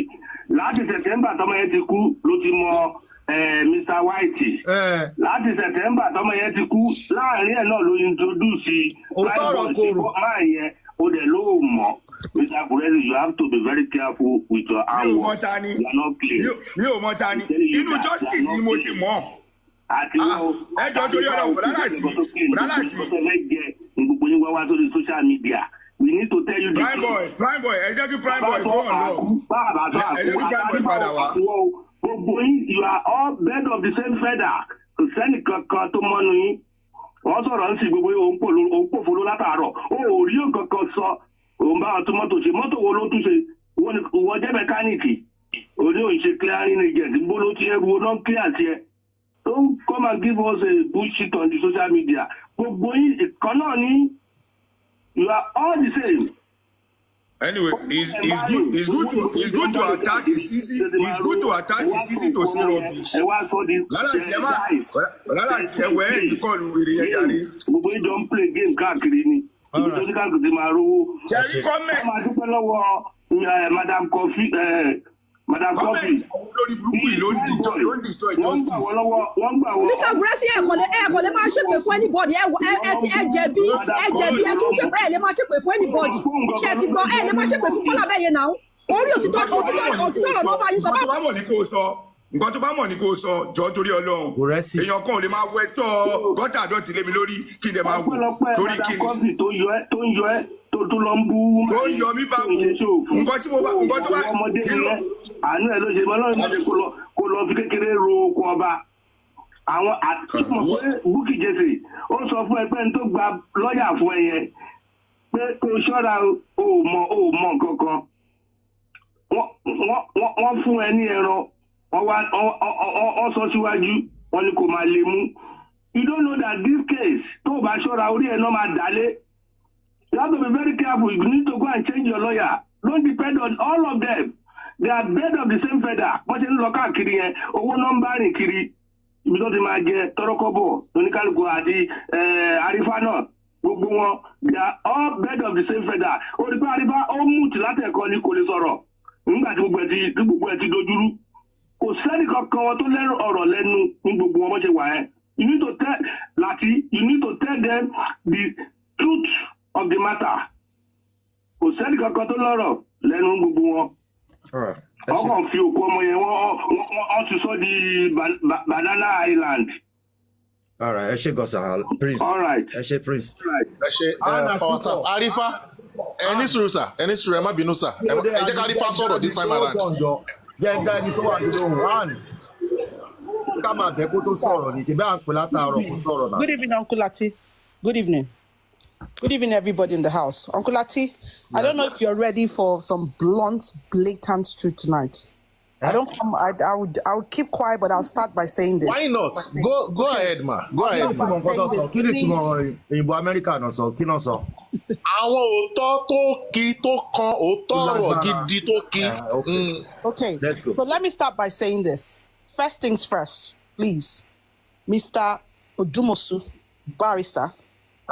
Speaker 8: láti September tọmọ yẹn ti kú ló ti mọ Mr. White. Láti September tọmọ yẹn ti kú láàrin ẹ̀ náà ló introduce máa yẹn ó dẹ̀ ló mọ̀. Mr. Gowesi, you have to be very careful with your hours. You are not clear.
Speaker 2: Mi ò mọ̀ ta ni. Inú justice ni mo ti mọ̀. Ẹ jọ torí ọ̀rọ̀ bùrálàtì.
Speaker 8: Gbogbo yín wá wá sórí social media. We need to tell you the
Speaker 2: truth. Prime boy, ẹ jẹ́ kí Prime boy go on lọ. Ẹ jẹ́ kí Prime boy padà wá.
Speaker 8: Gbogbo yín, you are all bed of the same feather. Kò sẹ́ni kankan tó mọ́nu yín. Wọ́n sọ̀rọ̀ ń sin gbogbo yín, òun pòfolo látàárọ̀. Ó ò rí nǹkankan sọ. Òun bá wọn tún mọ́tò ṣe. Mọ́tò wo ló tún ṣe? Wọ́n jẹ́ mẹkáníìkì. Òní òun ṣe clearing agent. Gbogbo ló ti ẹrù oná clear sí ẹ. Don't come and give us a bullshit on the social media. Gbogbo yín ìkan náà ní You are all the same.
Speaker 2: Anyway, it's good to attack. It's easy. It's good to attack. It's easy to say rubbish. Lala ti ẹ wẹ ẹ kọ lu wèrè yẹn jàre.
Speaker 8: Gbogbo ìjọ ń play game káàkiri ni. Nítorí káàkiri máa rówó.
Speaker 2: Jerry comment.
Speaker 8: Ẹ máa dúpẹ́ lọ́wọ́ Madam Coffee.
Speaker 2: Lórí burúkú yìí ló ń destroy justice.
Speaker 8: Wọ́n gbà wọ́n.
Speaker 10: Mr. Gracie ẹ̀kọ́ lè máa ṣépè fún anybody ẹ jẹ̀bi ẹ tún ṣépè ẹ lè máa ṣépè fún anybody ṣé ẹ ti gbọ́ ẹ lè máa ṣépè fún Kọ́lá bẹ́ẹ̀ yẹn náà orí òtítọ́ ọ̀rọ̀ ló bá yín sọ báyìí.
Speaker 2: Nǹkan tó bá mọ̀ ní kó sọ jọ torí Ọlọ́run èèyàn kan ò lè máa wẹ tọ́ gọ́tà àdọ́tí lé mi lórí kí n dẹ̀ máa wò torí kí ni.
Speaker 8: tó ń yọ ẹ́ tó lọ ń bú.
Speaker 2: tó ń yọ mí bá wò nǹkan tí mo bá kí ló.
Speaker 8: àánú ẹ ló ṣe mọ́ lọ́rùn mọ́tò kó lọ fi kékeré ro oko ọba. àwọn àtúntò pé Bukky Jesse ó sọ fún ẹgbẹ́ tó gba lọ́ọ̀yà fún ẹ yẹn pé kó ṣọ́ra ó mọ nǹkan kan. wọ́n fún ẹ ní ẹran wọ́n sọ síwájú wọ́n ní kò máa lè mú. You don't know that this case tó bá ṣọ́ra orí ẹ̀ náà máa dálé. You have to be very careful. You need to go and change your lawyer. Don't depend on all of them. They are birds of the same feather. Bọ́n ṣe ń lọ káàkiri yẹn owó nọ́mbà rìn kiri ibi tó ti máa jẹ tọrọkọ́bọ̀ oníkálukú àti àrífà náà gbogbo wọn. They are all birds of the same feather. Orí pé àrífà ó mú tì látẹ̀kọ́ ni kò lè sọ̀rọ̀ nígbà tí gbogbo ẹ̀ ti dojúrú. Kò sẹ́ni kankan wọn tó lẹ́rù ọ̀rọ̀ lẹ́nu ní gbogbo wọn bó ṣe wà ẹ́. You need to tell them the truth of the matter. Kò sẹ́ni kankan tó lọ́rọ̀ lẹ́nu gbogbo wọn. Wọ́n kàn fi òkú ọmọ yẹn wọ́n ti sọ di Banana Island.
Speaker 5: All right, ẹ ṣé gọ́sà Prince.
Speaker 8: All right.
Speaker 5: Ẹ ṣé Prince.
Speaker 3: Ẹ ṣé Arifa ẹni sùúrù sà ẹni sùúrù ẹ má bínú sà ẹ jẹ́ ká Arifa sọ̀rọ̀ this time around.
Speaker 5: Jẹ́ dá ẹni tó wà nínú one. Ká máa bẹ̀ kó tó sọ̀rọ̀ ní ṣe bẹ́ẹ̀ à ń pè látàárọ̀ kó sọ̀rọ̀ náà.
Speaker 12: Good evening, Uncle Lati. Good evening. Good evening, everybody in the house. Uncle Lati, I don't know if you're ready for some blunt, blatant truth tonight. I would keep quiet, but I'll start by saying this.
Speaker 3: Why not? Go ahead, ma. Go ahead.
Speaker 5: Kí ni ìtumọ̀ òyìnbó Amẹ́ríkà náà sọ? Kí náà sọ?
Speaker 3: Àwọn òótọ́ tó kí tó kan òótọ́ ọ̀rọ̀ gidi tó kí.
Speaker 12: Okay, so let me start by saying this. First things first, please. Mr. Odumosu, barrister,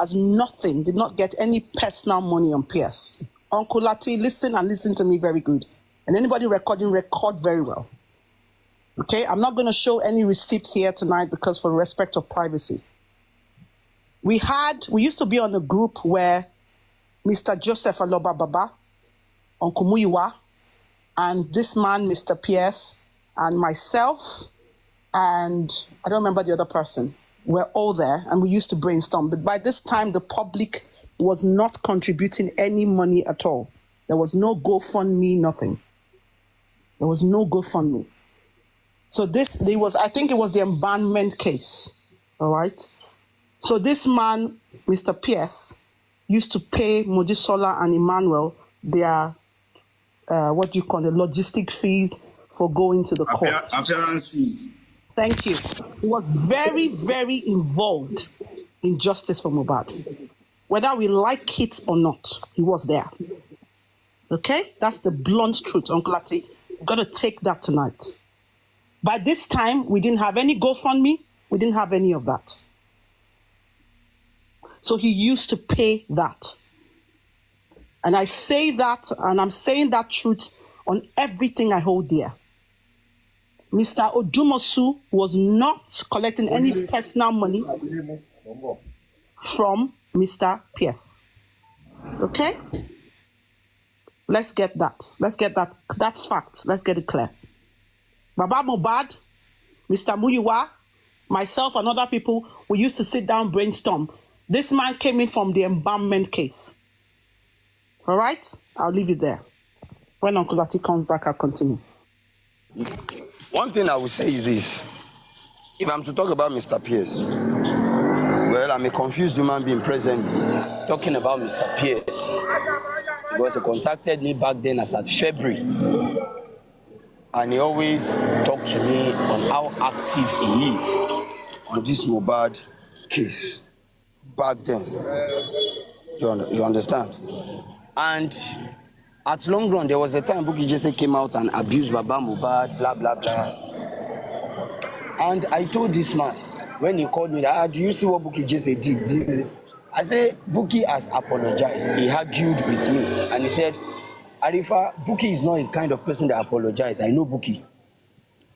Speaker 12: did not get any personal money on PS. Uncle Lati, listen and listen to me very good. And anybody recording, record very well. Okay, I'm not going to show any receipts here tonight because for respect of privacy. We used to be on a group where Mr. Joseph Aloba Baba, Uncle Muyiwa, and this man, Mr. PS, and myself, and I don't remember the other person, were all there, and we used to brainstorm. But by this time, the public was not contributing any money at all. There was no GoFundMe, nothing. There was no GoFundMe. So I think it was the embalmment case, all right? So this man, Mr. PS, used to pay Mojisola and Emmanuel their, logistic fees for going to the court.
Speaker 2: Appearance fees.
Speaker 12: Thank you. He was very, very involved in justice for Mohbad. Whether we like it or not, he was there. Okay? That's the blunt truth, Uncle Lati. You've got to take that tonight. By this time, we didn't have any GoFundMe. We didn't have any of that. So he used to pay that. And I say that, and I'm saying that truth on everything I hold dear. Mr. Odumosu was not collecting any personal money from Mr. Pierce. Okay? Let's get that. Let's get that fact. Let's get it clear. Baba Mohbad, Mr. Muyiwa, myself and other people, we used to sit down, brainstorm. This man came in from the embalmment case. All right? I'll leave it there. When Uncle Lati comes back, I'll continue.
Speaker 11: One thing I will say is this. If I'm to talk about Mr. Pierce, well, I'm a confused human being presently talking about Mr. Pierce. Because he contacted me back then as at February. And he always talked to me on how active he is on this Mohbad case back then. You understand? And at long run, there was a time Bukky Jesse came out and abused Baba Mohbad, blah, blah, blah. And I told this man, when he called me, do you see what Bukky Jesse did? I said, Bukky has apologized. He argued with me. And he said, Arifa, Bukky is not the kind of person that apologizes. I know Bukky.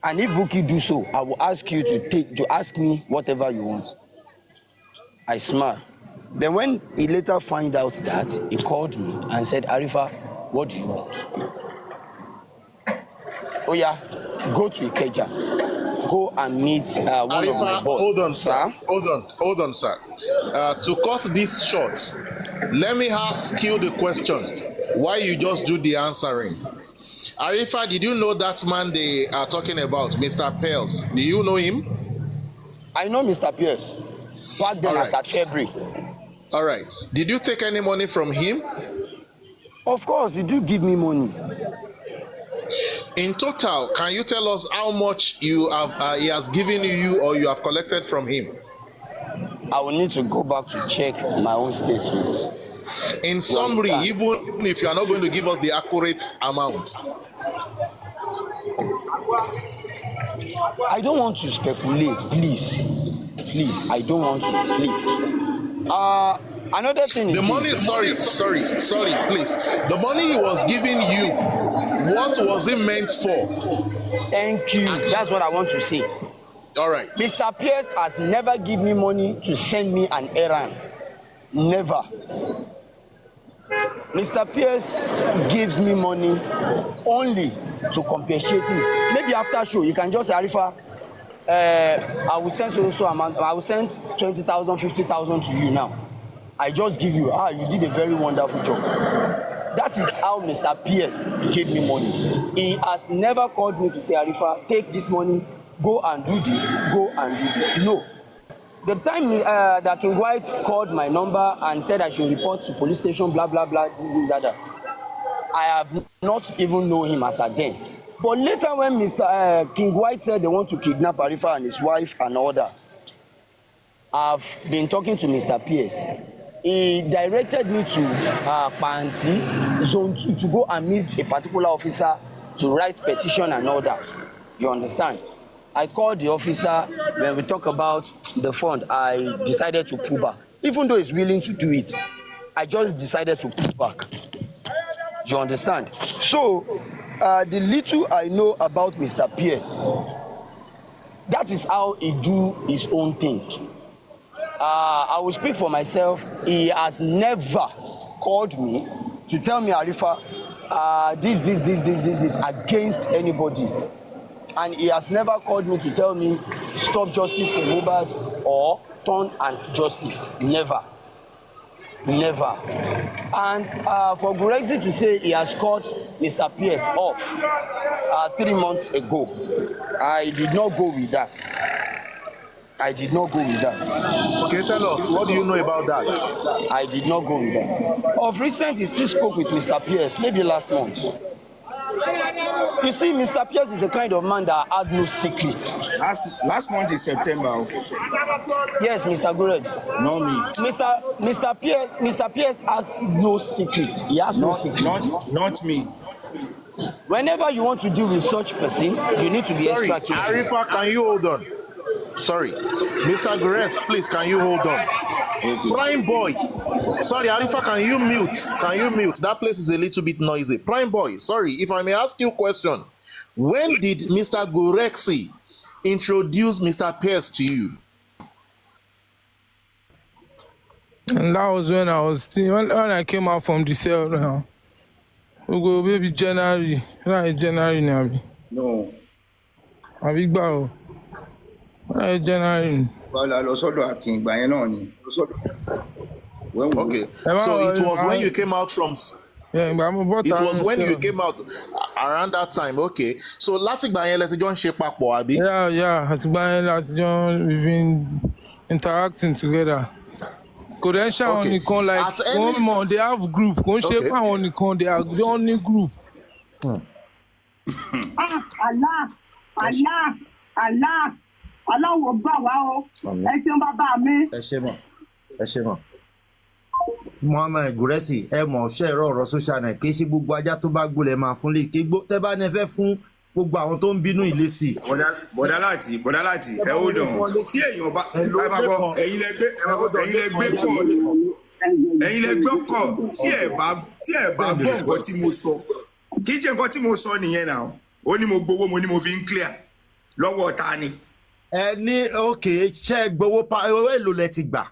Speaker 11: And if Bukky do so, I will ask you to ask me whatever you want. I smiled. Then when he later found out that, he called me and said, Arifa, what do you want? Oh yeah, go to Ikeja. Go and meet one
Speaker 3: Arifa,
Speaker 11: of my boys.
Speaker 3: hold on, sir. Hold on, sir. To cut this short, let me ask you the question. Why you just do the answering? Arifa, did you know that man they are talking about, Mr. Pearls? Do you know him?
Speaker 11: I know Mr. Pierce. Back then as at February.
Speaker 3: All right. Did you take any money from him?
Speaker 11: Of course, he do give me money.
Speaker 3: In total, can you tell us how much you have he has given you or you have collected from him?
Speaker 11: I will need to go back to check my own statements.
Speaker 3: In summary, even if you are not going to give us the accurate amount.
Speaker 11: I don't want to speculate, please. Please, I don't want to, please. Another thing is
Speaker 3: the money, sorry, please. The money he was giving you, what was it meant for?
Speaker 11: Thank you. That's what I want to say.
Speaker 3: All right.
Speaker 11: Mr. Pierce has never given me money to send me an errand. Never. Mr. Pierce gives me money only to compensate me. Maybe after show, you can just say, Arifa, I will send so amount. I will send 20,000, 50,000 to you now. I just give you. You did a very wonderful job. That is how Mr. Pierce gave me money. He has never called me to say, Arifa, take this money, go and do this, go and do this. No. The time that King White called my number and said I should report to police station, blah, blah, blah, this, that, I have not even known him as at then. But later when Mr. King White said they want to kidnap Arifa and his wife and others, I've been talking to Mr. Pierce. He directed me to Panti, Zone 2, to go and meet a particular officer to write petition and all that. You understand? I called the officer. When we talk about the fund, I decided to pull back. Even though he's willing to do it, I just decided to pull back. You understand? So, the little I know about Mr. Pierce, that is how he do his own thing. I will speak for myself. He has never called me to tell me, Arifa, this against anybody. And he has never called me to tell me stop justice for Mohbad or turn anti-justice. Never. Never. And for Gurexi to say he has called Mr. Pierce off 3 months ago, I did not go with that. Okay,
Speaker 3: tell us, what do you know about that?
Speaker 11: I did not go with that. Of recent, he still spoke with Mr. Pierce, maybe last month. You see, Mr. Pierce is a kind of man that had no secrets.
Speaker 2: Last month is September.
Speaker 11: Yes, Mr. Gurex.
Speaker 2: No me.
Speaker 11: Mr. Pierce has no secret. He has no secret.
Speaker 2: Not me.
Speaker 11: Whenever you want to deal with such person, you need to be extra careful.
Speaker 3: Arifa, can you hold on? Sorry, Mr. Gurex, please, can you hold on? Okay. Prime Boy, sorry, Arifa, can you mute? That place is a little bit noisy. Prime Boy, sorry, if I may ask you a question. When did Mr. Gurexi introduce Mr. Pierce to you?
Speaker 13: And that was when I was still, when I came out from the cell now. We go maybe January, right? January now.
Speaker 2: No.
Speaker 13: A big bow. Right, January.
Speaker 2: Well, I also do a king by any.
Speaker 3: Okay. So it was when you came out from.
Speaker 13: Yeah,
Speaker 3: it was when you came out around that time. Okay. So láti ìgbà yẹn lẹ ti jọ ń ṣe papọ̀, àbí?
Speaker 13: Yeah. Àti ìgbà yẹn láti jọ we've been interacting together. Credential on nìkan like one more they have group. Kò ń ṣe pé àwọn nìkan they are the only group.
Speaker 7: Allah wo bá wa o. Ẹ ṣeun bàbá mi.
Speaker 5: Ẹ ṣé mọ̀. Mohammed Guresi ẹ mọ̀ ṣe ẹ̀rọ ọ̀rọ̀ social net kì í ṣe gbogbo ajá tó bá gbólẹ̀ máa fún lè ké gbó tẹ́ bá ní ẹ fẹ́ fún gbogbo àwọn tó ń bínú ilé sí.
Speaker 2: bọ̀dá láti ẹ ó dàn tí èèyàn bá ẹ máa gbọ́ ẹ̀yin lẹ gbé kọ̀ tí ẹ bá gbọ́ nǹkan tí mo sọ kì í ṣe nǹkan tí mo sọ nìyẹn náà ó ní mo gbowó mo ní mo fi ń clear lọ́wọ́ ta ni.
Speaker 5: ẹ ní òkè ṣe gbowó owó èlò lẹ ti gbà.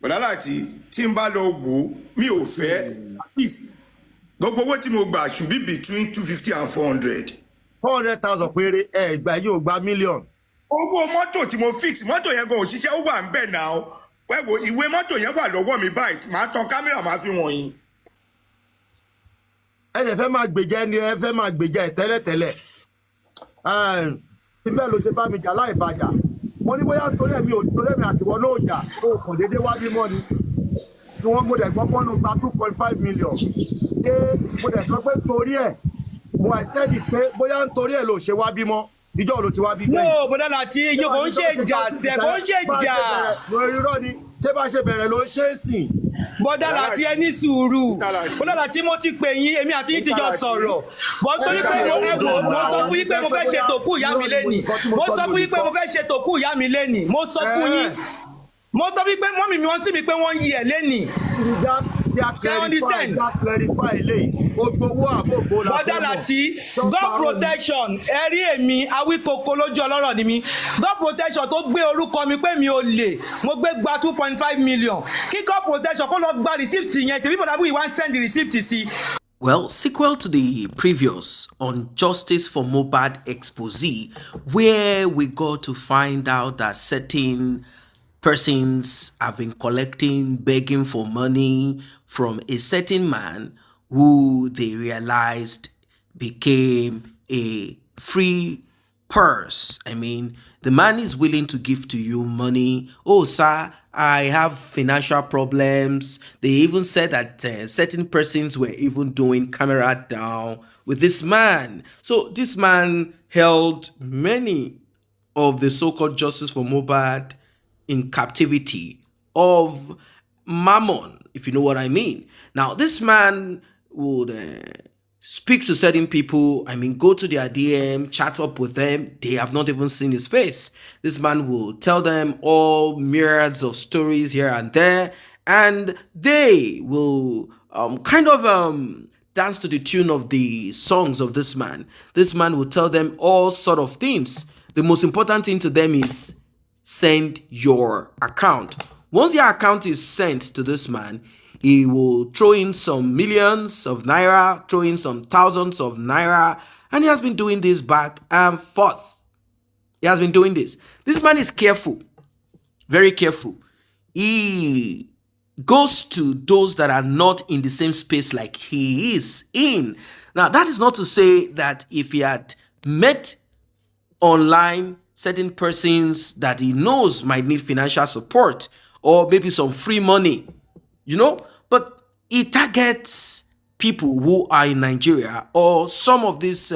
Speaker 2: bọ̀dá láti tí n bá lọ wò mi ò fẹ́ gbogbo owó tí mo gbà should be between 250 and 400.
Speaker 5: 400,000 péré ẹ gbà yóò gba mílíọ̀nù.
Speaker 2: owó mọ́tò tí mo fix mọ́tò yẹn gan òṣìṣẹ́ ó wà ń bẹ̀ náà wẹ́wò ìwé mọ́tò yẹn wà lọ́wọ́ mi báyìí màá tan kámẹ́rà máa fi wọ̀nyí.
Speaker 5: ẹ lè fẹ́ máa gbèjà ẹni ẹ fẹ́ máa gbèjà ẹ tẹ́lẹ̀tẹ́lẹ̀ tí bẹ́ẹ̀ ló ṣe bá mi jà láì bàjà mo ní bóyá torí ẹ̀mí àtiwọ́ náà jà tó kàn déédéé wá bímọ ni tí wọ́n gbọ́dọ̀ gbọ́ pọ́nù gba 2.5 million ṣé mo dẹ̀ sọ pé torí ẹ̀ mo àìsẹ́ni pé bóyá nítorí ẹ̀ ló ṣe wá bímọ ìjọ ló ti wá bí gbẹ̀yìn.
Speaker 14: no bọ́dá láti iye kò ń ṣe ìjà ṣe kò ń ṣe ìjà.
Speaker 5: irọ́ ni ṣé bá ṣe bẹ̀rẹ̀ ló ń ṣe é sìn.
Speaker 14: bọ́dá láti ẹni sùúrù bọ́dá láti mo ti pè yín èmi àti yín ti jọ sọ̀rọ̀ bọ́n torí pé mo sọ fún yín pé mo fẹ́ ṣe tòkú ìyá mi lẹ́nìí mo sọ fún yín pé mo fẹ́ ṣe tòkú ìyá mi lẹ́nìí mo sọ fún yín mo sọ wípé mọ́mì mi wọ́n sí mi pé wọ́n yí ẹ̀ lẹ́nìí.
Speaker 5: clarify lè ogbowó àbògbò la fẹ́ mọ̀.
Speaker 14: bọ́dà láti God protection ẹ rí èmi awíkoko lójú ọlọ́rọ̀ ni mi God protection tó gbé orúkọ mi pé mi ò lè mo gbé gba 2.5 million kí God protection kó lọ gba receipt yẹn tèmi bọ̀dà bú ìwà ń send receipt sí.
Speaker 1: Well, sequel to the previous on Justice for Mohbad expose, where we got to find out that certain persons have been collecting, begging for money from a certain man who they realized became a free purse. I mean, the man is willing to give to you money. Oh, sir, I have financial problems. They even said that certain persons were even doing camera down with this man. So this man held many of the so-called Justice for Mohbad in captivity of mammon, if you know what I mean. Now, this man would speak to certain people, I mean, go to their DM, chat up with them. They have not even seen his face. This man will tell them all myriads of stories here and there, and they will dance to the tune of the songs of this man. This man will tell them all sort of things. The most important thing to them is send your account. Once your account is sent to this man, he will throw in some millions of naira, throw in some thousands of naira, and he has been doing this back and forth. He has been doing this. This man is careful, very careful. He goes to those that are not in the same space like he is in. Now, that is not to say that if he had met online certain persons that he knows might need financial support or maybe some free money, but he targets people who are in Nigeria or some of these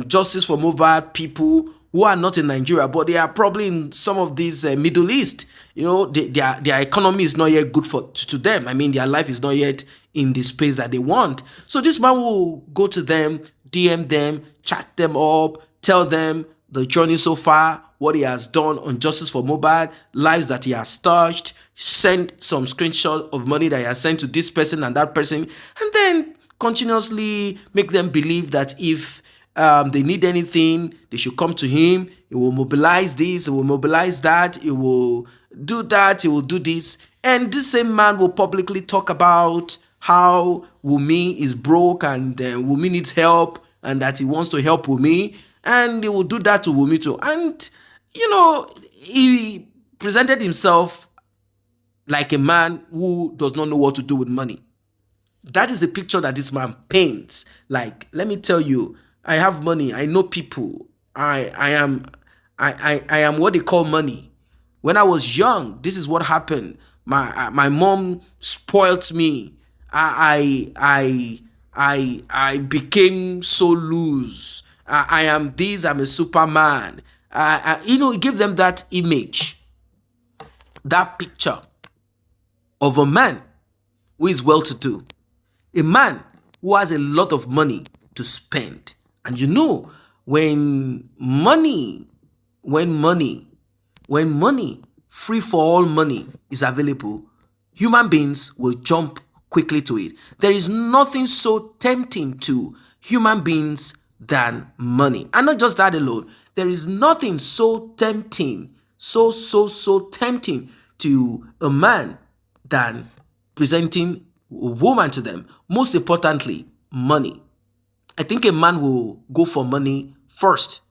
Speaker 1: Justice for Mohbad people who are not in Nigeria, but they are probably in some of these Middle East. Their economy is not yet good to them. I mean, their life is not yet in the space that they want. So this man will go to them, DM them, chat them up, tell them the journey so far, what he has done on Justice for Mohbad, lives that he has touched, send some screenshot of money that he has sent to this person and that person, and then continuously make them believe that if they need anything, they should come to him. He will mobilize this, he will mobilize that, he will do that, he will do this. And this same man will publicly talk about how Wunmi is broke and Wunmi needs help and that he wants to help Wunmi. And he will do that to Wunmi too. And, he presented himself like a man who does not know what to do with money. That is the picture that this man paints. Like, let me tell you, I have money. I know people. I am what they call money. When I was young, this is what happened. My mom spoilt me. I became so loose. I am this, I'm a Superman. Give them that image, that picture. of a man who is well-to-do, a man who has a lot of money to spend. And you know, when money, free for all money is available, human beings will jump quickly to it. There is nothing so tempting to human beings than money. And not just that alone, there is nothing so tempting, so tempting to a man than presenting a woman to them. Most importantly, money. I think a man will go for money first,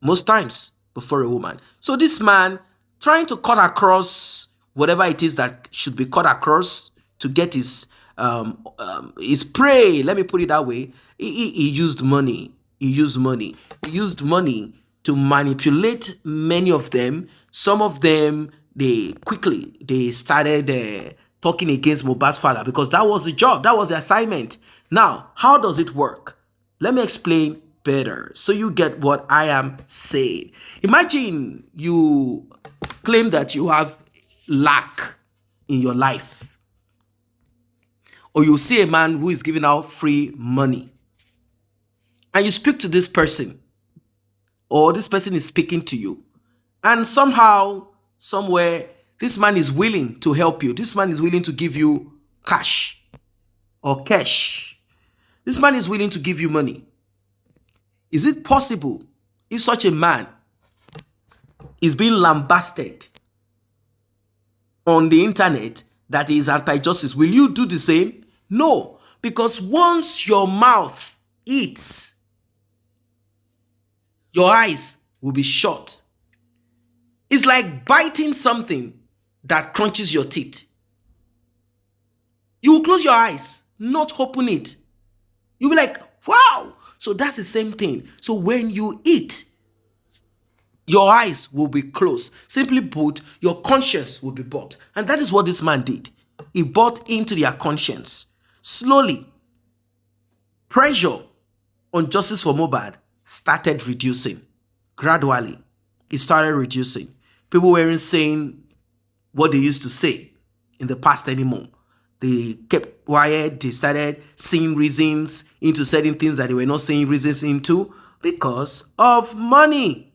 Speaker 1: most times, before a woman. So this man trying to cut across whatever it is that should be cut across to get his prey, let me put it that way, he used money. He used money to manipulate many of them. Some of them, they started talking against Mohbad's father because that was the job, that was the assignment. Now, how does it work? Let me explain better so you get what I am saying. Imagine you claim that you have lack in your life, or you see a man who is giving out free money, and you speak to this person, or this person is speaking to you, and somehow, somewhere, this man is willing to help you. This man is willing to give you cash or cash. This man is willing to give you money. Is it possible if such a man is being lambasted on the internet that he is anti-justice? Will you do the same? No, because once your mouth eats, your eyes will be shut. It's like biting something that crunches your teeth. You will close your eyes, not open it. You'll be like, wow. So that's the same thing. So when you eat, your eyes will be closed. Simply put, your conscience will be bought. And that is what this man did. He bought into their conscience. Slowly, pressure on justice for Mohbad started reducing. Gradually, it started reducing. People weren't saying what they used to say in the past anymore. They kept quiet. They started seeing reasons into certain things that they were not seeing reasons into because of money.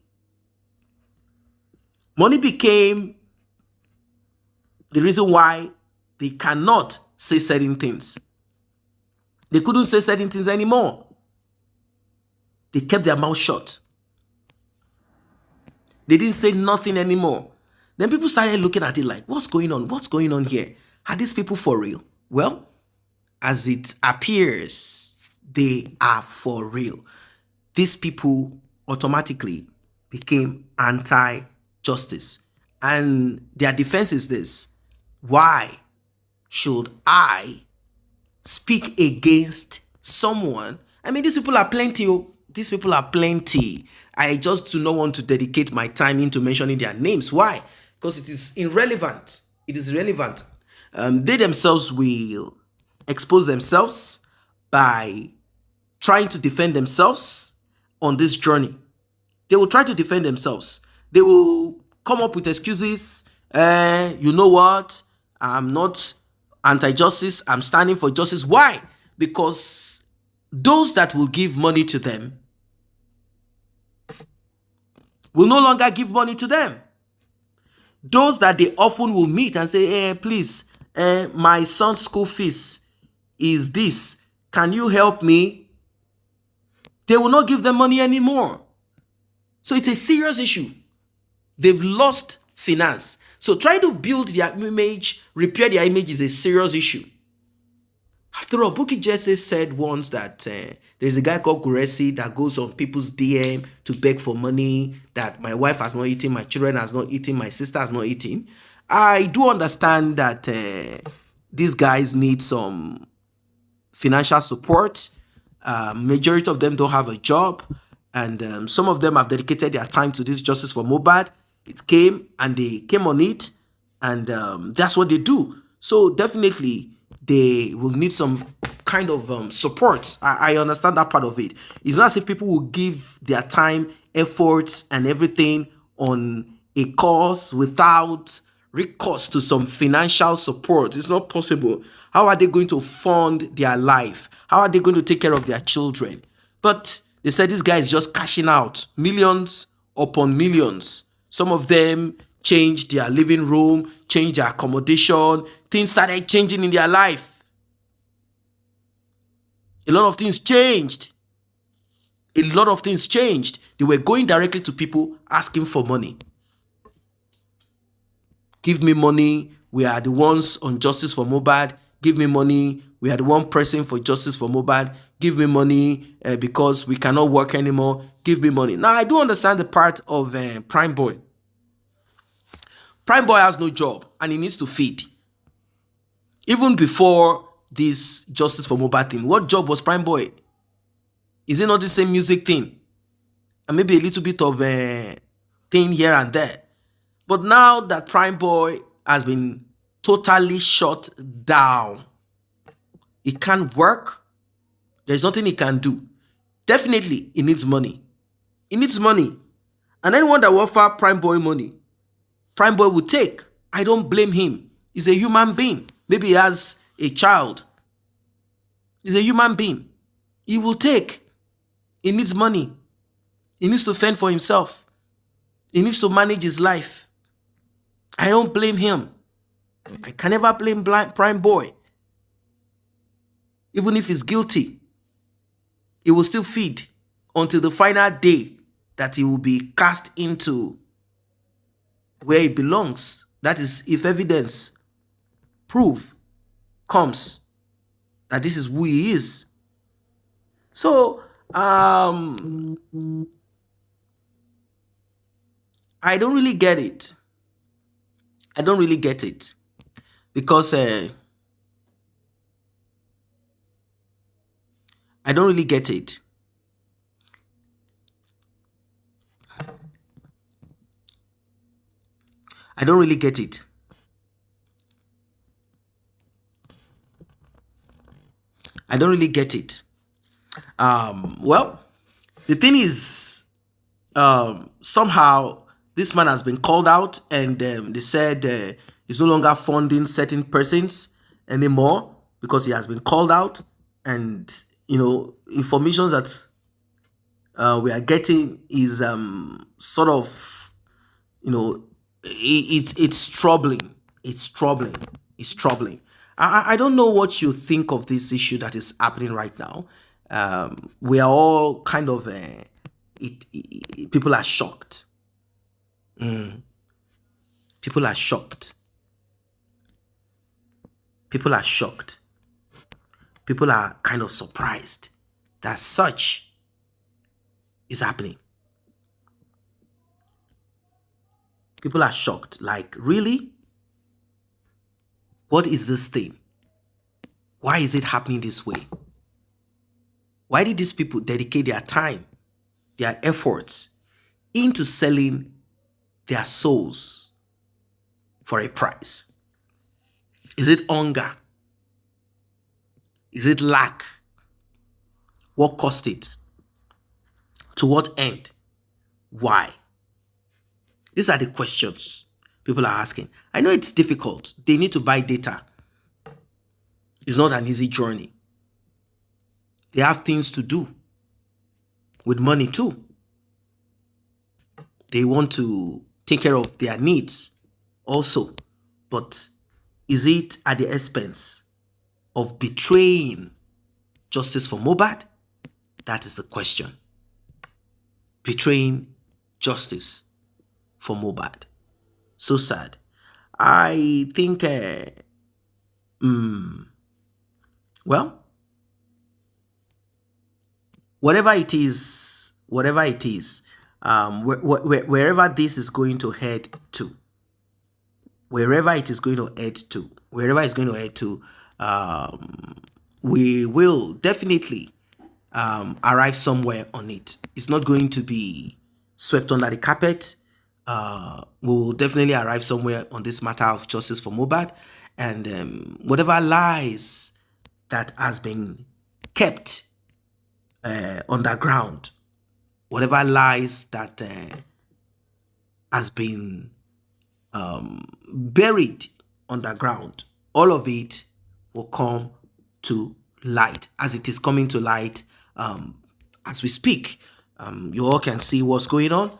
Speaker 1: Money became the reason why they cannot say certain things. They couldn't say certain things anymore. They kept their mouth shut. They didn't say nothing anymore. Then people started looking at it like, what's going on? What's going on here? Are these people for real? Well, as it appears, they are for real. These people automatically became anti-justice. And their defense is this: why should I speak against someone? I mean, these people are plenty. These people are plenty. I just do not want to dedicate my time into mentioning their names. Why? Because it is irrelevant. It is irrelevant. They themselves will expose themselves by trying to defend themselves on this journey. They will try to defend themselves. They will come up with excuses. You know what? I'm not anti-justice. I'm standing for justice. Why? Because those that will give money to them will no longer give money to them. Those that they often will meet and say, please, my son's school fees is this. Can you help me? They will not give them money anymore. So it's a serious issue. They've lost finance. So trying to build their image, repair their image is a serious issue. After all, Bukky Jesse said once that there's a guy called Guresi that goes on people's DM to beg for money, that my wife has not eaten, my children has not eaten, my sister has not eaten. I do understand that these guys need some financial support. Majority of them don't have a job, and some of them have dedicated their time to this justice for Mohbad. It came and they came on it, and that's what they do. So definitely they will need some kind of support. I understand that part of it. It's not as if people will give their time, efforts, and everything on a cause without recourse to some financial support. It's not possible. How are they going to fund their life? How are they going to take care of their children? But they said this guy is just cashing out millions upon millions. Some of them changed their living room, changed their accommodation. Things started changing in their life. A lot of things changed. A lot of things changed. They were going directly to people asking for money. Give me money. We are the ones on Justice for Mohbad. Give me money. We are the one pressing for Justice for Mohbad. Give me money because we cannot work anymore. Give me money. Now, I do understand the part of Prime Boy. Prime Boy has no job and he needs to feed. Even before this Justice for Mohbad thing, what job was Prime Boy? Is it not the same music thing? And maybe a little bit of a thing here and there. But now that Prime Boy has been totally shut down, he can't work. There's nothing he can do. Definitely, he needs money. He needs money. And anyone that will offer Prime Boy money, Prime Boy will take. I don't blame him. He's a human being. Maybe he has a child. He's a human being. He will take. He needs money. He needs to fend for himself. He needs to manage his life. I don't blame him. I can never blame Prime Boy. Even if he's guilty, he will still feed until the final day that he will be cast into where he belongs. That is, if evidence, proof comes that this is who he is. So, I don't really get it. I don't really get it. Because I don't really get it. I don't really get it. I don't really get it. Well, the thing is, somehow this man has been called out, and they said he's no longer funding certain persons anymore because he has been called out. And information that we are getting is sort of, it's troubling. It's troubling. It's troubling. I don't know what you think of this issue that is happening right now. We are all kind of people are shocked. People are shocked. People are shocked. People are kind of surprised that such is happening. People are shocked. Like, really? What is this thing? Why is it happening this way? Why did these people dedicate their time, their efforts into selling their souls for a price? Is it hunger? Is it lack? What caused it? To what end? Why? These are the questions people are asking. I know it's difficult. They need to buy data. It's not an easy journey. They have things to do with money too. They want to take care of their needs also. But is it at the expense of betraying Justice for Mohbad? That is the question. Betraying justice for Mohbad. So sad. I think, well, whatever it is, wherever this is going to head to, wherever it's going to head to, we will definitely arrive somewhere on it. It's not going to be swept under the carpet. We will definitely arrive somewhere on this matter of justice for Mohbad, and whatever lies that has been kept underground, whatever lies that has been buried underground, all of it will come to light, as it is coming to light as we speak. You all can see what's going on.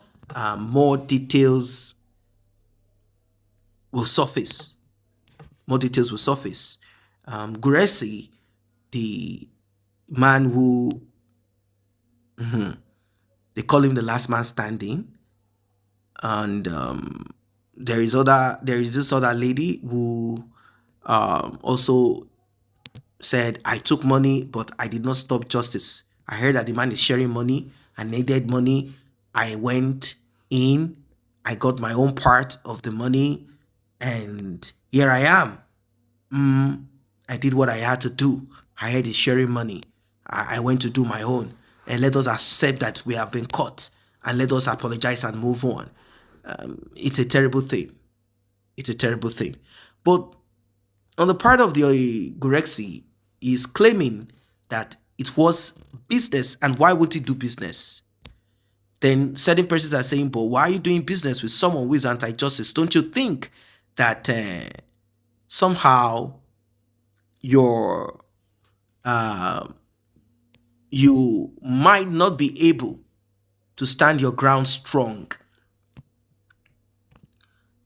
Speaker 1: More details will surface. More details will surface. Guresi, the man who they call him the last man standing, and there is this other lady who also said, I took money, but I did not stop justice. I heard that the man is sharing money and needed money. I went in, I got my own part of the money, and here I am. I did what I had to do. I heard he's sharing money. I went to do my own. And let us accept that we have been caught, and let us apologize and move on. It's a terrible thing. It's a terrible thing. But on the part of the Gurexi, is claiming that it was business, and why would he do business? Then certain persons are saying, but why are you doing business with someone who is anti-justice? Don't you think that somehow you might not be able to stand your ground strong?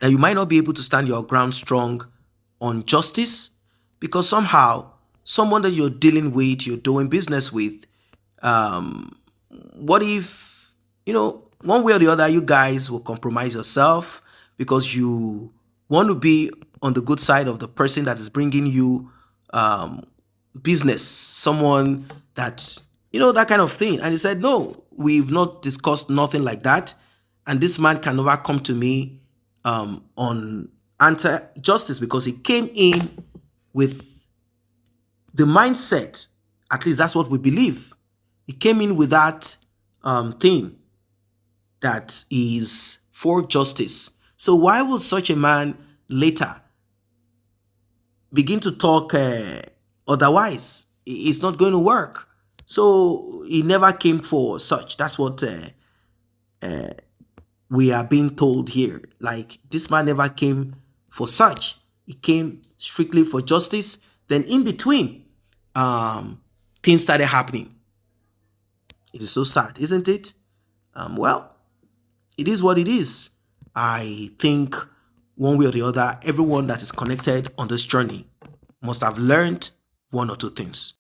Speaker 1: That you might not be able to stand your ground strong on justice, because somehow someone that you're dealing with, you're doing business with, what if, one way or the other, you guys will compromise yourself because you want to be on the good side of the person that is bringing you business, someone that, that kind of thing. And he said, no, we've not discussed nothing like that. And this man can never come to me on anti-justice, because he came in with the mindset, at least that's what we believe. He came in with that thing that is for justice. So why would such a man later begin to talk otherwise? It's not going to work. So he never came for such. That's what we are being told here. Like, this man never came for such. He came strictly for justice. Then in between, things started happening. It is so sad, isn't it? Well, it is what it is. I think one way or the other, everyone that is connected on this journey must have learned one or two things.